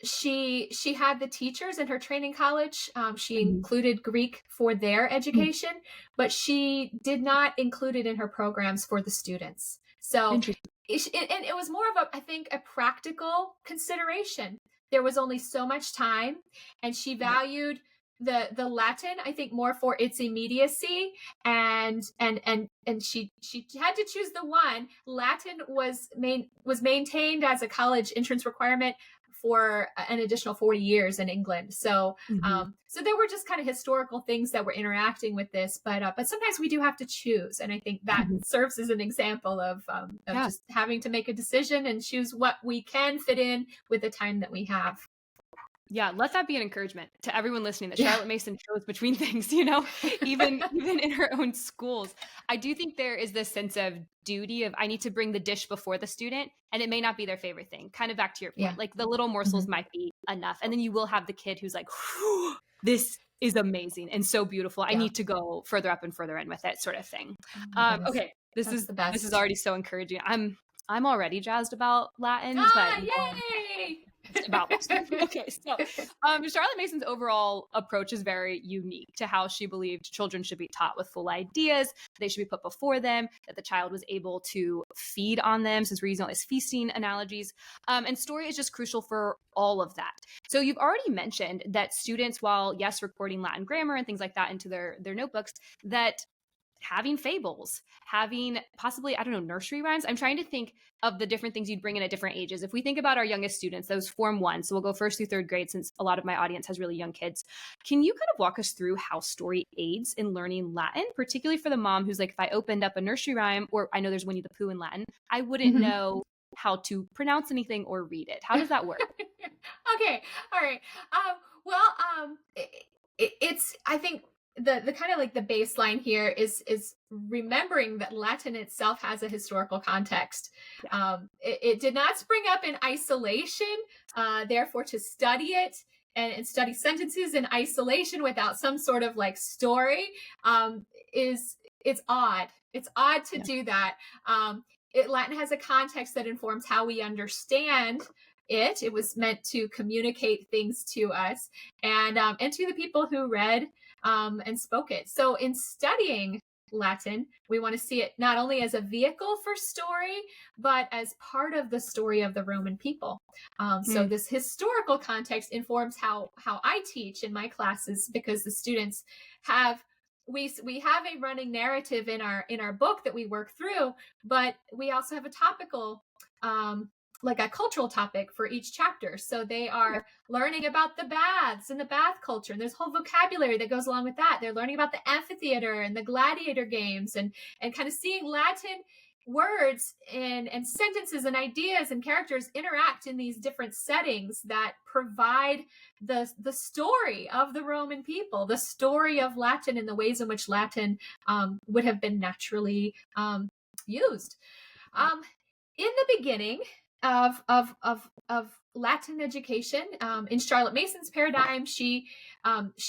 she had the teachers in her training college. She Mhm. included Greek for their Mm. education, but she did not include it in her programs for the students. So, Interesting. and it was more of I think, a practical consideration. There was only so much time, and she Right. valued the Latin, I think, more for its immediacy, and she had to choose the one. Latin was maintained as a college entrance requirement for an additional 40 years in England. So Mhm. so there were just kind of historical things that were interacting with this, but sometimes we do have to choose, and I think that Mhm. serves as an example of Yeah. just having to make a decision and choose what we can fit in with the time that we have. Yeah, let that be an encouragement to everyone listening that Yeah. Charlotte Mason chose between things, even in her own schools. I do think there is this sense of duty of I need to bring the dish before the student, and it may not be their favorite thing. Kind of back to your Yeah. point. Like the little Hmm. morsels might be enough. And then you will have the kid who's like, this is amazing and so beautiful. I Yeah. need to go further up and further in with it, sort of thing. Oh my goodness. Okay. This That's is the this is best. already so encouraging. I'm I'm already jazzed about Latin, but Yay! just about this. Okay, so Charlotte Mason's overall approach is very unique to how she believed children should be taught with full ideas, they should be put before them, that the child was able to feed on them, since we're using all these feasting analogies. And story is just crucial for all of that. So you've already mentioned that students, while yes, recording Latin grammar and things like that into their notebooks, that having fables, having possibly, I don't know, nursery rhymes. I'm trying to think of the different things you'd bring in at different ages. If we think about our youngest students, those Form 1, so we'll go first through third grade since a lot of my audience has really young kids. Can you kind of walk us through how story aids in learning Latin, particularly for the mom who's like, if I opened up a nursery rhyme, or I know there's Winnie the Pooh in Latin, I wouldn't know how to pronounce anything or read it. How does that work? Okay. All right. It's, I think, the kind of like the baseline here is remembering that Latin itself has a historical context. It did not spring up in isolation. Therefore, to study it and study sentences in isolation without some sort of like story it's odd. It's odd to do that. Latin has a context that informs how we understand it. It was meant to communicate things to us and to the people who read and spoke it. So in studying Latin, we want to see it not only as a vehicle for story, but as part of the story of the Roman people. So this historical context informs how I teach in my classes, because the students have we have a running narrative in our book that we work through, but we also have a topical like a cultural topic for each chapter. So they are learning about the baths and the bath culture, and there's whole vocabulary that goes along with that. They're learning about the amphitheater and the gladiator games, and kind of seeing Latin words and sentences and ideas and characters interact in these different settings that provide the story of the Roman people, the story of Latin and the ways in which Latin would have been naturally used. In the beginning of Latin education, in Charlotte Mason's paradigm, she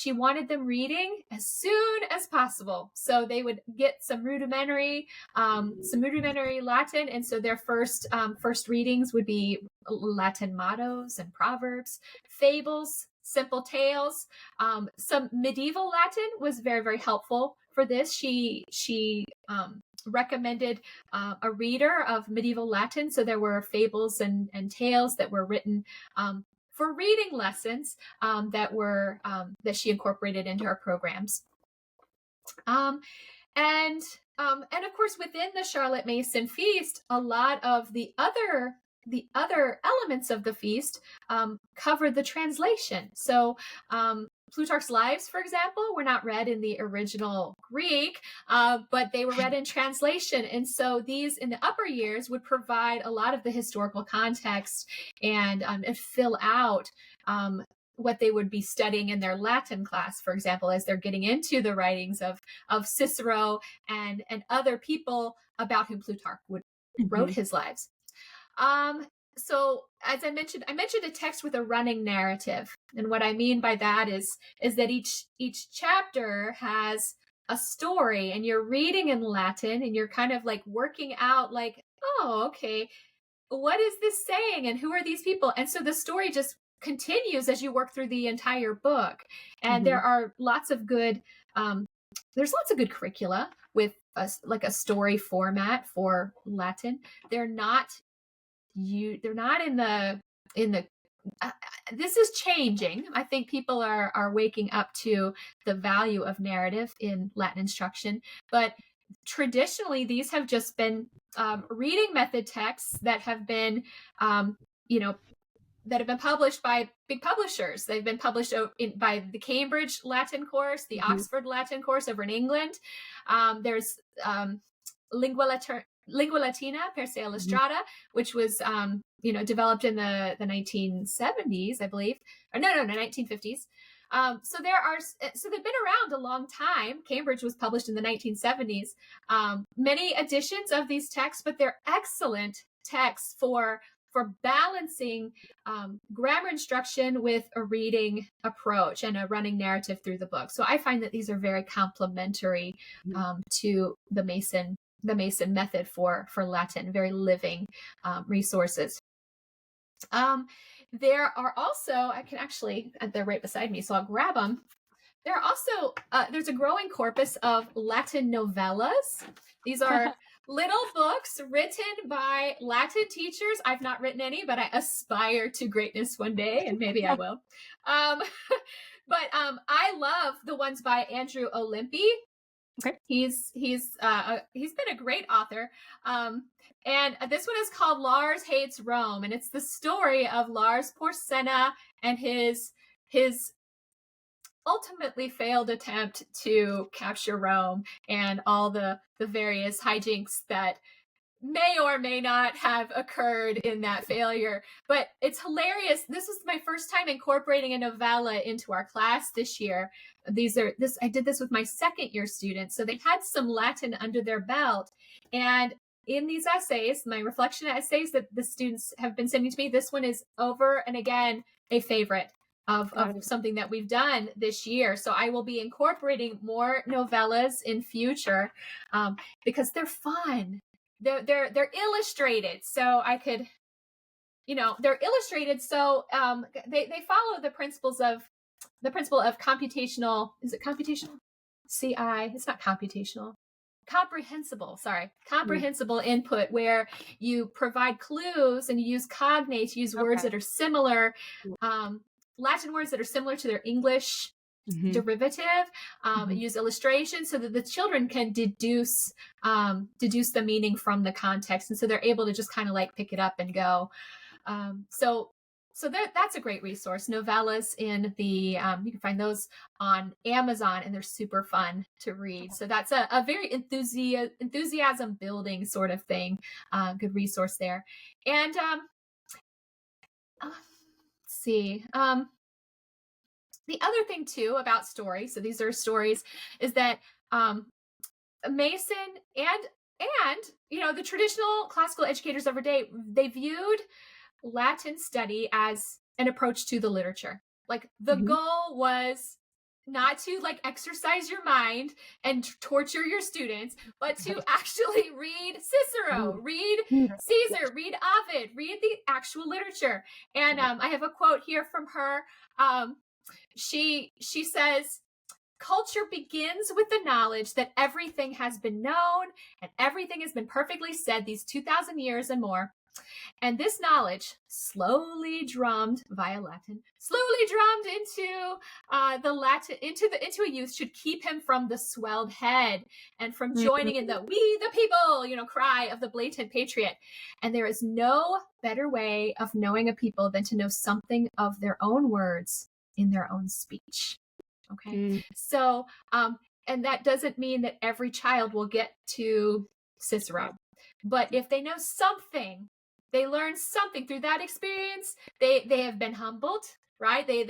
wanted them reading as soon as possible, so they would get some rudimentary Latin, and so their first readings would be Latin mottos and proverbs, fables, simple tales. Some medieval Latin was very, very helpful for this. She recommended a reader of medieval Latin. So there were fables and tales that were written for reading lessons that she incorporated into her programs. And of course, within the Charlotte Mason feast, a lot of the other elements of the feast cover the translation. So Plutarch's Lives, for example, were not read in the original Greek, but they were read in translation. And so these in the upper years would provide a lot of the historical context and fill out what they would be studying in their Latin class, for example, as they're getting into the writings of Cicero and other people about whom Plutarch wrote his lives. So as I mentioned a text with a running narrative. And what I mean by that is that each chapter has a story, and you're reading in Latin and you're kind of like working out like, oh, okay, what is this saying? And who are these people? And so the story just continues as you work through the entire book. And there are lots of good, there's lots of good curricula with a story format for Latin. They're not in the this is changing. I think people are waking up to the value of narrative in Latin instruction, but traditionally these have just been reading method texts that have been that have been published by big publishers. They've been published by the Cambridge Latin course, the Oxford Latin course over in England. There's Lingua Latina per se illustrata, which was developed in the 1970s, I believe, or no, 1950s. So they've been around a long time. Cambridge was published in the 1970s. Many editions of these texts, but they're excellent texts for balancing grammar instruction with a reading approach and a running narrative through the book. So I find that these are very complementary to the Mason Mason method for Latin, very living resources. There are also, I can actually, they're right beside me, so I'll grab them. There are also, there's a growing corpus of Latin novellas. These are little books written by Latin teachers. I've not written any, but I aspire to greatness one day, and maybe I will. But I love the ones by Andrew Olympi. Okay. He's been a great author. And this one is called Lars Hates Rome, and it's the story of Lars Porsena and his ultimately failed attempt to capture Rome and all the various hijinks that may or may not have occurred in that failure. But it's hilarious. This was my first time incorporating a novella into our class this year. I did this with my second year students. So they had some Latin under their belt. And in these essays, my reflection essays that the students have been sending to me, this one is over and again a favorite of something that we've done this year. So I will be incorporating more novellas in future because they're fun. They're illustrated, so I could, they're illustrated. So they follow the principle of computational. Is it computational? CI. It's not computational. Comprehensible input, where you provide clues and you use cognates, you use words that are similar, Latin words that are similar to their English derivative, use illustrations so that the children can deduce the meaning from the context, and so they're able to just kind of like pick it up and go. So that's a great resource. Novellas in the you can find those on Amazon, and they're super fun to read. So that's a very enthusiasm building sort of thing. Good resource there. And let's see. The other thing too about stories, so these are stories, is that Mason and the traditional classical educators of our day, they viewed Latin study as an approach to the literature. Like the goal was not to like exercise your mind and torture your students, but to actually read Cicero, read Caesar, read Ovid, read the actual literature. And I have a quote here from her. She says, "Culture begins with the knowledge that everything has been known and everything has been perfectly said these 2,000 years and more. And this knowledge, slowly drummed via Latin, into a youth, should keep him from the swelled head and from joining in the 'we the people' cry of the blatant patriot. And there is no better way of knowing a people than to know something of their own words in their own speech." Okay. So, and that doesn't mean that every child will get to Cicero, but if they know something, they learn something through that experience, they have been humbled, right? They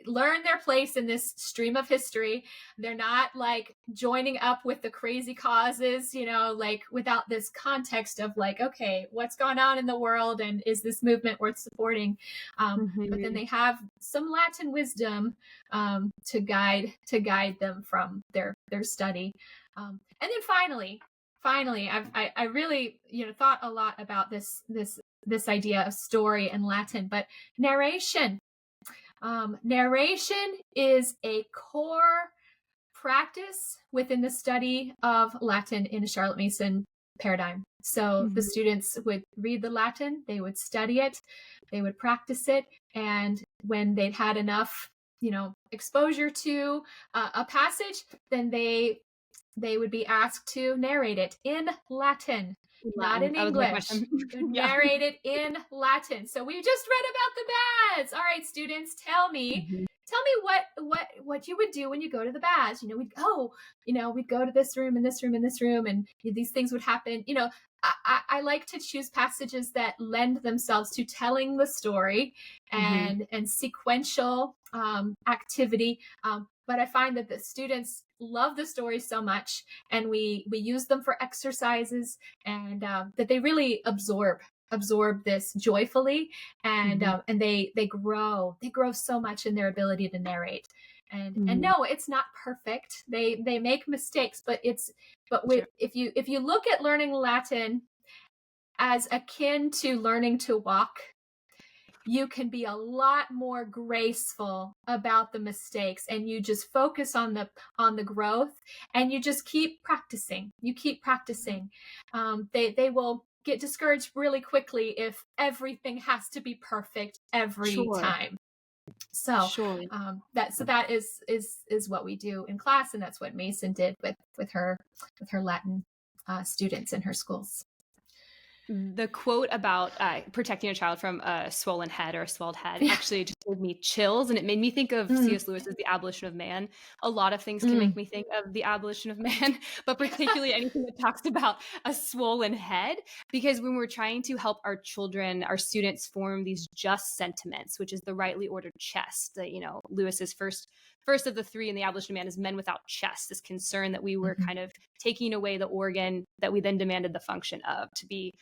learn their place in this stream of history. They're not like joining up with the crazy causes, like without this context of like, okay, what's going on in the world, and is this movement worth supporting? But then they have some Latin wisdom to guide them from their study. And then finally, I really thought a lot about this idea of story and Latin, but narration. Narration is a core practice within the study of Latin in a Charlotte Mason paradigm. So the students would read the Latin, they would study it, they would practice it, and when they'd had enough, exposure to a passage, then they would be asked to narrate it in Latin, not in English. Narrate it in Latin. So we just read about the baths. All right, students, tell me what you would do when you go to the baths. We'd go to this room and this room and this room, and these things would happen. I like to choose passages that lend themselves to telling the story and sequential activity. But I find that the students love the stories so much, and we use them for exercises, and that they really absorb this joyfully, and they grow so much in their ability to narrate. And no, it's not perfect. They make mistakes, but Sure. if you look at learning Latin as akin to learning to walk, you can be a lot more graceful about the mistakes, and you just focus on the growth, and you just keep practicing. You keep practicing. They will get discouraged really quickly if everything has to be perfect every Sure. time. So Sure. that is what we do in class, and that's what Mason did with her Latin students in her schools. The quote about protecting a child from a swollen head or a swelled head Yeah. actually just gave me chills, and it made me think of C.S. Lewis's The Abolition of Man. A lot of things can make me think of The Abolition of Man, but particularly anything that talks about a swollen head, because when we're trying to help our children, our students form these just sentiments, which is the rightly ordered chest, that, Lewis's first of the three in The Abolition of Man is men without chest, this concern that we were kind of taking away the organ that we then demanded the function of to be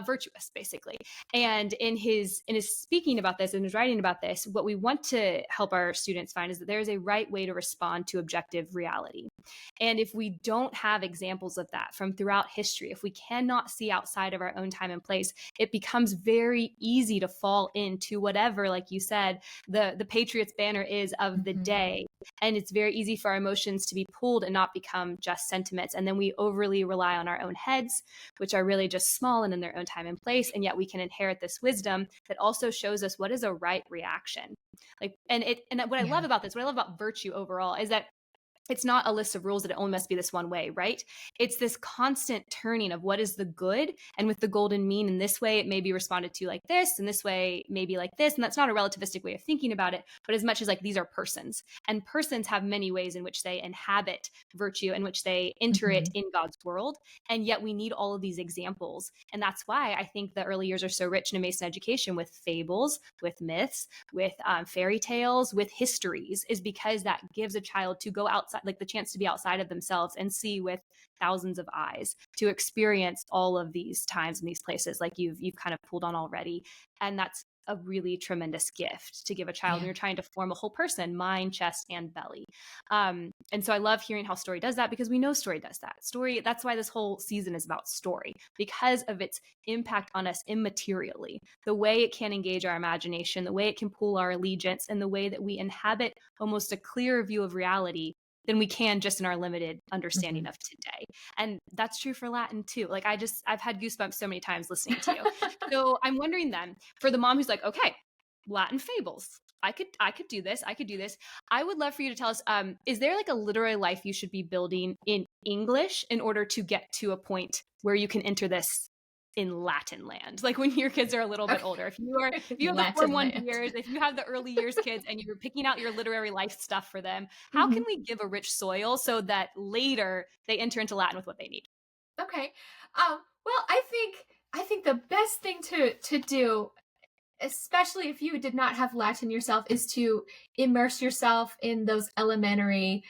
virtuous, basically. And in his speaking about this, in his writing about this, what we want to help our students find is that there is a right way to respond to objective reality. And if we don't have examples of that from throughout history, if we cannot see outside of our own time and place, it becomes very easy to fall into whatever, like you said, the Patriots banner is of the day. And it's very easy for our emotions to be pulled and not become just sentiments. And then we overly rely on our own heads, which are really just small and in their own time and place. And yet we can inherit this wisdom that also shows us what is a right reaction. And what I love about this, what I love about virtue overall, is that it's not a list of rules that it only must be this one way, right? It's this constant turning of what is the good, and with the golden mean, in this way it may be responded to like this, and this way maybe like this. And that's not a relativistic way of thinking about it, but as much as like these are persons, and persons have many ways in which they inhabit virtue, in which they enter it in God's world. And yet we need all of these examples. And that's why I think the early years are so rich in a Mason education, with fables, with myths, with fairy tales, with histories, is because that gives a child to go outside, like the chance to be outside of themselves and see with thousands of eyes, to experience all of these times and these places, like you've kind of pulled on already. And that's a really tremendous gift to give a child when you're trying to form a whole person, mind, chest, and belly. And so I love hearing how Story does that, because we know Story does that. Story, that's why this whole season is about Story, because of its impact on us immaterially, the way it can engage our imagination, the way it can pull our allegiance, and the way that we inhabit almost a clearer view of reality than we can just in our limited understanding of today. And that's true for Latin too. Like I've had goosebumps so many times listening to you. So I'm wondering then, for the mom who's like, okay, Latin fables, I could do this. I would love for you to tell us, is there like a literary life you should be building in English in order to get to a point where you can enter this in Latin land, like when your kids are a little bit older? If you have the Form 1 years, if you have the early years kids and you're picking out your literary life stuff for them, how can we give a rich soil so that later they enter into Latin with what they need? Okay. Well, I think the best thing to do, especially if you did not have Latin yourself, is to immerse yourself in those elementary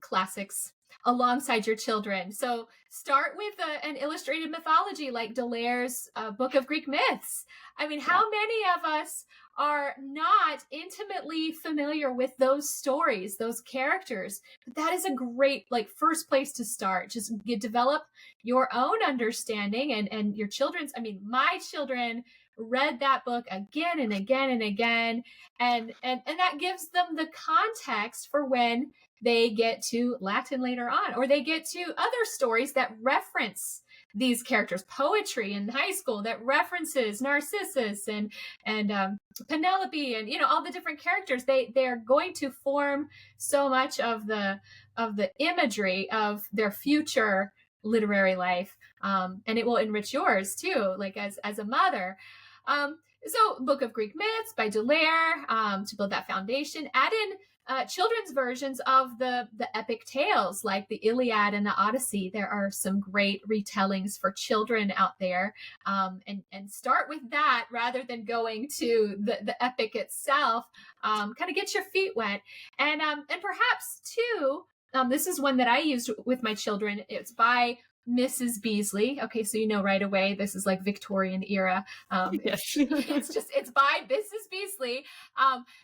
classics alongside your children. So start with an illustrated mythology like Delaire's Book of Greek Myths. I mean, how many of us are not intimately familiar with those stories, those characters? But that is a great first place to start. Just develop your own understanding, and your children's. I mean, my children read that book again and again and again, and that gives them the context for when they get to Latin later on, or they get to other stories that reference these characters, poetry in high school that references Narcissus and Penelope, and all the different characters. They're going to form so much of the imagery of their future literary life, and it will enrich yours too, like as a mother. So Book of Greek Myths by Delaire, to build that foundation. Add in children's versions of the epic tales like the Iliad and the Odyssey. There are some great retellings for children out there, and start with that rather than going to the epic itself. Kind of get your feet wet, and perhaps too. This is one that I used with my children. It's by Mrs. Beasley. Okay, so right away this is like Victorian era. Yes. It's by Mrs. Beasley.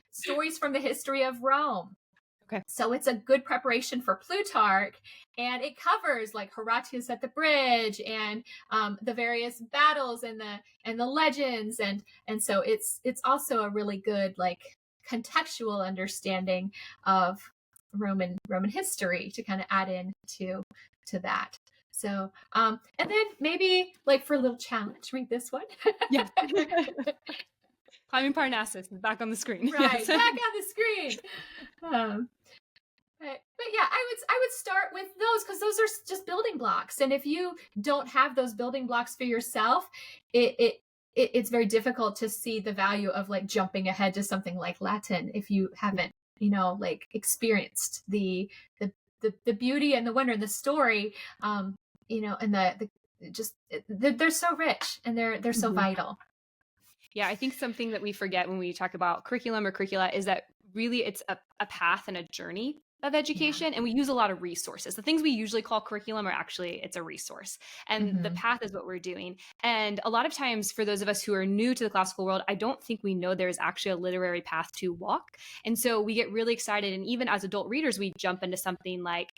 Stories from the History of Rome. Okay. So it's a good preparation for Plutarch, and it covers like Horatius at the bridge and the various battles and the legends, and so it's also a really good like contextual understanding of Roman history to kind of add in to that. So and then maybe like for a little challenge, read this one. Yeah. Climbing Parnassus is back on the screen. Right, Yes. back on the screen. But yeah, I would start with those because those are just building blocks, and if you don't have those building blocks for yourself, it's very difficult to see the value of like jumping ahead to something like Latin if you haven't, like experienced the beauty and the wonder and the story, and the just they're so rich and they're so vital. Yeah, I think something that we forget when we talk about curriculum or curricula is that really it's a path and a journey of education, and we use a lot of resources. The things we usually call curriculum are actually, it's a resource, and the path is what we're doing. And a lot of times for those of us who are new to the classical world, I don't think we know there's actually a literary path to walk. And so we get really excited, and even as adult readers, we jump into something like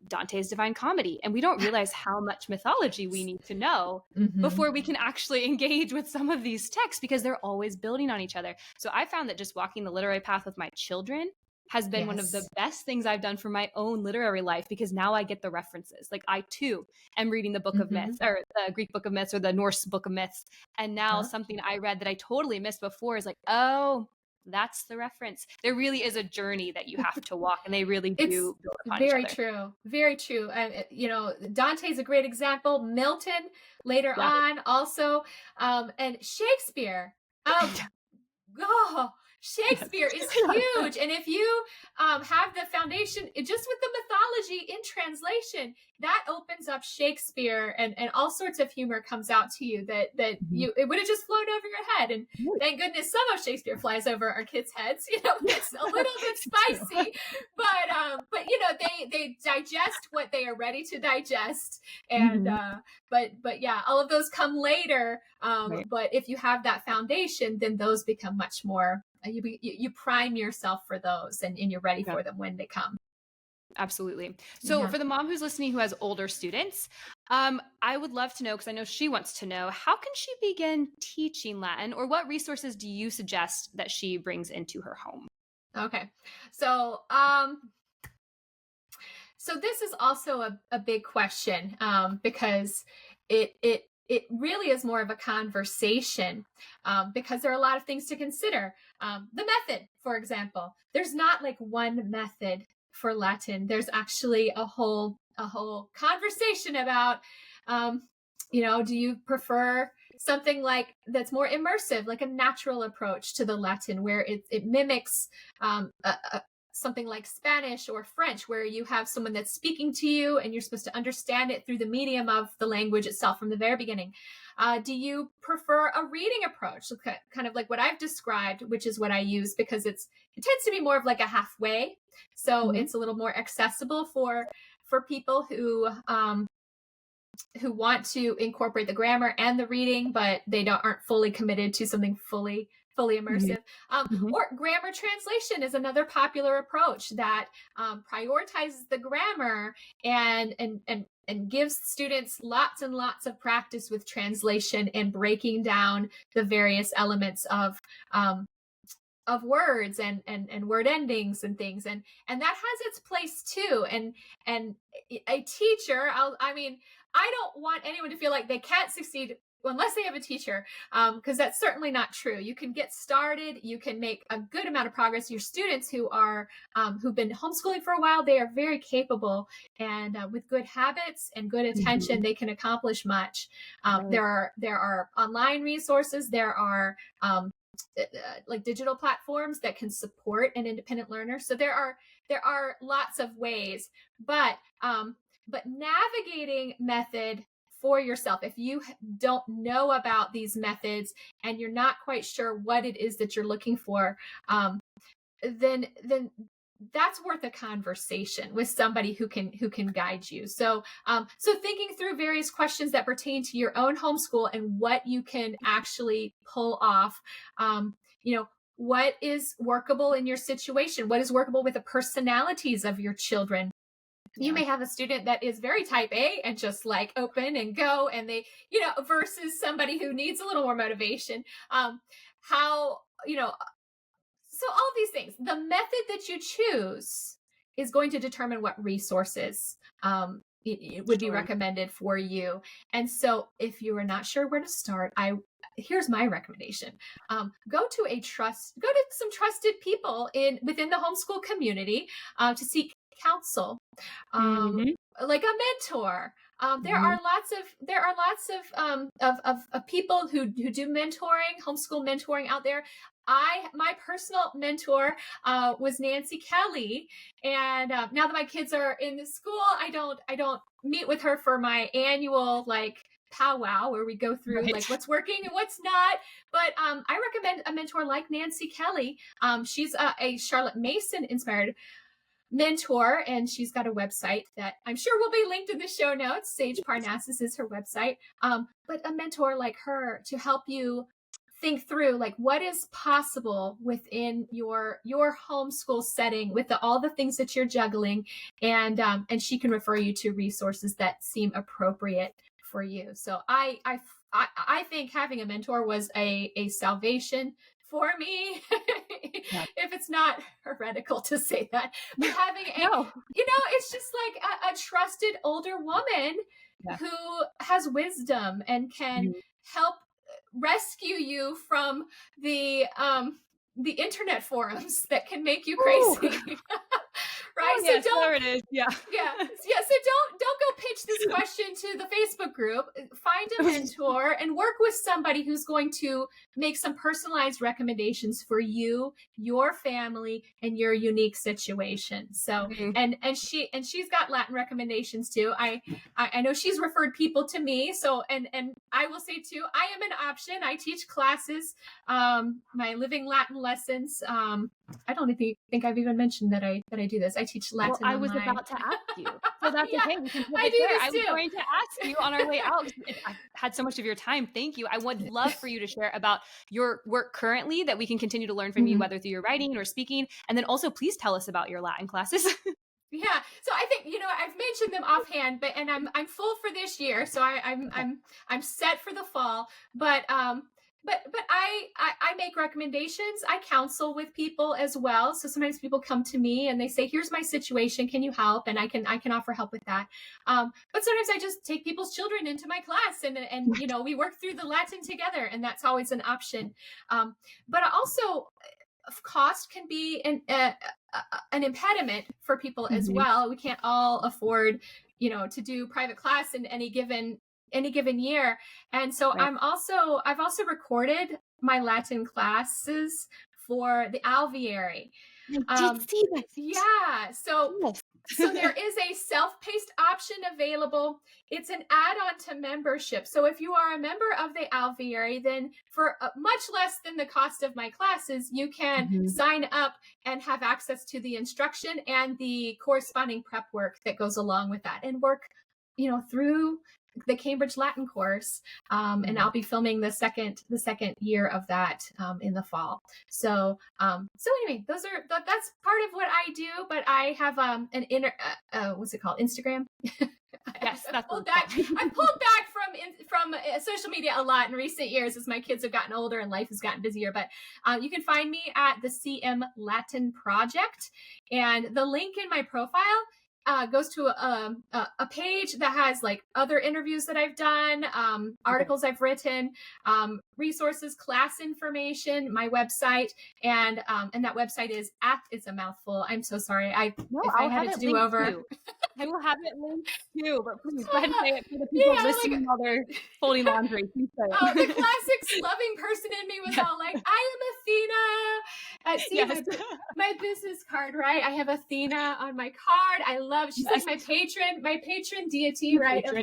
Dante's Divine Comedy, and we don't realize how much mythology we need to know before we can actually engage with some of these texts, because they're always building on each other. So I found that just walking the literary path with my children has been one of the best things I've done for my own literary life, because now I get the references. Like I too am reading the Book of Myths, or the Greek Book of Myths, or the Norse Book of Myths. And now something I read that I totally missed before is like, oh, that's the reference. There really is a journey that you have to walk, and they really do build upon very each other. true. Very true. Dante's a great example. Milton later on also, and Shakespeare. Shakespeare is huge. And if you have the foundation just with the mythology in translation, that opens up Shakespeare, and all sorts of humor comes out to you that it would have just flown over your head. And thank goodness some of Shakespeare flies over our kids' heads. It's a little bit spicy, but they digest what they are ready to digest. And but yeah, all of those come later. But if you have that foundation, then those become much more, you prime yourself for those, and you're ready for them when they come. Absolutely. So for the mom who's listening who has older students, I would love to know, because I know she wants to know, how can she begin teaching Latin, or what resources do you suggest that she brings into her home? Okay. So this is also a big question, because it really is more of a conversation, because there are a lot of things to consider. The method, for example, there's not like one method for Latin. There's actually a whole conversation about, do you prefer something like that's more immersive, like a natural approach to the Latin, where it mimics something like Spanish or French, where you have someone that's speaking to you and you're supposed to understand it through the medium of the language itself from the very beginning? Do you prefer a reading approach, kind of like what I've described, which is what I use, because it tends to be more of like a halfway. So it's a little more accessible for people who want to incorporate the grammar and the reading, but they aren't fully committed to something fully immersive. Or grammar translation is another popular approach that prioritizes the grammar and gives students lots and lots of practice with translation and breaking down the various elements of words and word endings and things, and that has its place too. And a teacher, I don't want anyone to feel like they can't succeed unless they have a teacher, because that's certainly not true. You can get started. You can make a good amount of progress. Your students who've been homeschooling for a while, they are very capable, and with good habits and good attention, they can accomplish much. There are online resources. There are like digital platforms that can support an independent learner. So there are lots of ways, but navigating method for yourself, if you don't know about these methods and you're not quite sure what it is that you're looking for, then that's worth a conversation with somebody who can guide you. So thinking through various questions that pertain to your own homeschool and what you can actually pull off. what is workable in your situation, what is workable with the personalities of your children. You may have a student that is very type A and just like open and go, and they, versus somebody who needs a little more motivation. How, so all these things, the method that you choose is going to determine what resources it would be recommended for you. And so if you are not sure where to start, here's my recommendation. Go to some trusted people within the homeschool community to seek counsel, like a mentor. There are lots of people who do mentoring, homeschool mentoring out there. My personal mentor was Nancy Kelly, and now that my kids are in the school, I don't meet with her for my annual powwow where we go through like what's working and what's not. But I recommend a mentor like Nancy Kelly. She's a Charlotte Mason inspired mentor, and she's got a website that I'm sure will be linked in the show notes. Sage Parnassus is her website. But a mentor like her to help you think through like what is possible within your homeschool setting with all the things that you're juggling, and she can refer you to resources that seem appropriate for you. So I think having a mentor was a salvation for me. If it's not heretical to say that, but having it's just like a trusted older woman who has wisdom and can help rescue you from the internet forums that can make you crazy. Right? Oh, yes, there it is. Yeah. Yeah. So don't go pitch this question to the Facebook group. Find a mentor and work with somebody who's going to make some personalized recommendations for you, your family, and your unique situation. So, and she's got Latin recommendations too. I know she's referred people to me. So, and I will say too, I am an option. I teach classes, my living Latin lessons. I don't think I've even mentioned that I do this. I teach Latin. Well, I was about to ask you, so that's okay. We can put it there. I was going to ask you on our way out. I had so much of your time. Thank you. I would love for you to share about your work currently that we can continue to learn from you, whether through your writing or speaking, and then also please tell us about your Latin classes. Yeah. So I think, I've mentioned them offhand, but I'm full for this year, so I'm set for the fall. But I make recommendations. I counsel with people as well. So sometimes people come to me and they say, "Here's my situation. Can you help?" And I can offer help with that. But sometimes I just take people's children into my class and we work through the Latin together, and that's always an option. But also, cost can be an impediment for people as well. We can't all afford, to do private class in any given year. And so I've also recorded my Latin classes for the alviary. I did see that. Yeah. So there is a self-paced option available. It's an add-on to membership. So if you are a member of the alviary, then for much less than the cost of my classes, you can sign up and have access to the instruction and the corresponding prep work that goes along with that, and work, through the Cambridge Latin course. And I'll be filming the second year of that in the fall. So anyway, that's part of what I do, but I have what's it called? Instagram. Yes, I pulled back from social media a lot in recent years as my kids have gotten older and life has gotten busier. But you can find me at the CM Latin Project, and the link in my profile goes to a page that has like other interviews that I've done, articles I've written, resources, class information, my website, and that website is it's a mouthful. I'm so sorry. If I had it to do over. I will have it linked too, but please go ahead and say it for the people listening while they're folding laundry. Please say it. Oh, the classic loving person in me was all like, "I am Athena." See my business card, right? I have Athena on my card. I love. She's like my patron deity, right? So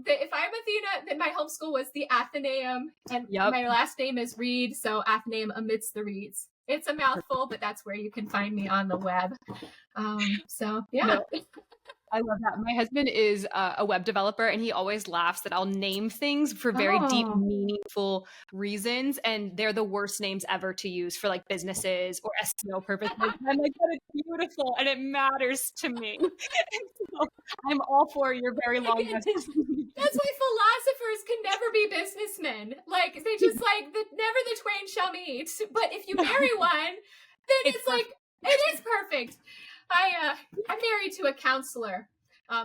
if I'm Athena, then my homeschool was the Athenaeum, and my last name is Reed, so Athenaeum amidst the reeds. It's a mouthful, but that's where you can find me on the web. So yeah. I love that. My husband is a web developer, and he always laughs that I'll name things for very deep, Oh. meaningful reasons, and they're the worst names ever to use for like businesses or SEO purposes. And I'm like, but it's beautiful and it matters to me. So I'm all for your very long That's why philosophers can never be businessmen. Like they just like never the twain shall meet. But if you marry one, then it's like it is perfect. I'm married to a counselor,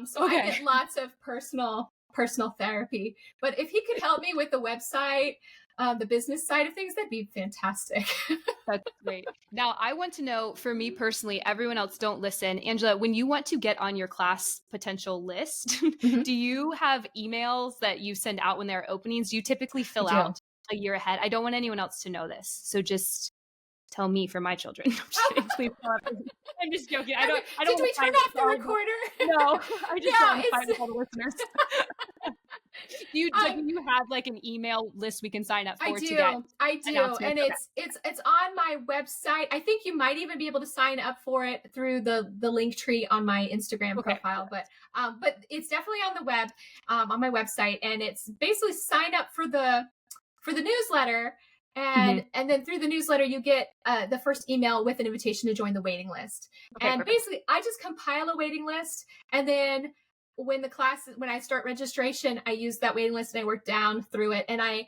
so I get lots of personal therapy. But if he could help me with the website, the business side of things, that'd be fantastic. That's great. Now, I want to know, for me personally, everyone else don't listen. Angela, when you want to get on your class potential list, do you have emails that you send out when there are openings? Do you typically fill out a year ahead? I don't want anyone else to know this. So just tell me for my children. I'm just kidding. Please I'm just joking. I don't Did we turn off the recorder? No, I just don't want to fight with all the listeners. Do you have like an email list we can sign up for? I do, and it's on my website. I think you might even be able to sign up for it through the link tree on my Instagram profile. But it's definitely on the web, on my website, and it's basically sign up for the newsletter. And then through the newsletter, you get the first email with an invitation to join the waiting list. Basically, I just compile a waiting list. And then when I start registration, I use that waiting list and I work down through it. And I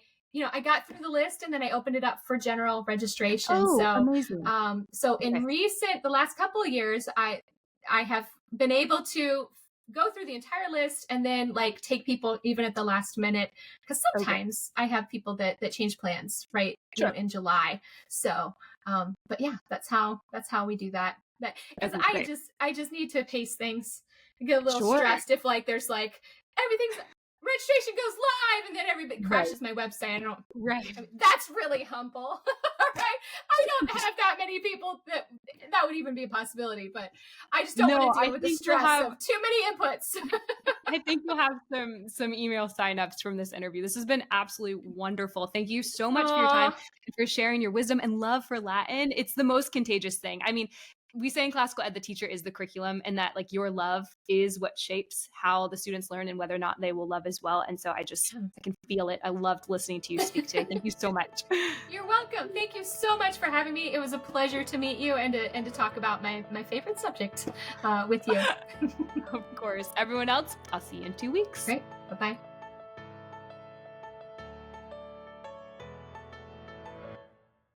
got through the list and then I opened it up for general registration. Oh, amazing. So in the last couple of years, I have been able to go through the entire list and then like take people even at the last minute, because sometimes I have people that change plans in July. So but yeah, that's how we do that, because I just need to pace things. I get a little stressed if like there's like everything's registration goes live and then everybody crashes my website. That's really humble. Right? I don't have that many people that would even be a possibility, but I just don't want to deal with the stress of too many inputs. I think you'll have some email signups from this interview. This has been absolutely wonderful. Thank you so much for your time and for sharing your wisdom and love for Latin. It's the most contagious thing. I mean, we say in classical ed, the teacher is the curriculum, and that like your love is what shapes how the students learn and whether or not they will love as well. And so I can feel it. I loved listening to you speak today. Thank you so much. You're welcome. Thank you so much for having me. It was a pleasure to meet you and to talk about my favorite subject with you. Of course. Everyone else, I'll see you in 2 weeks. Great. Bye-bye.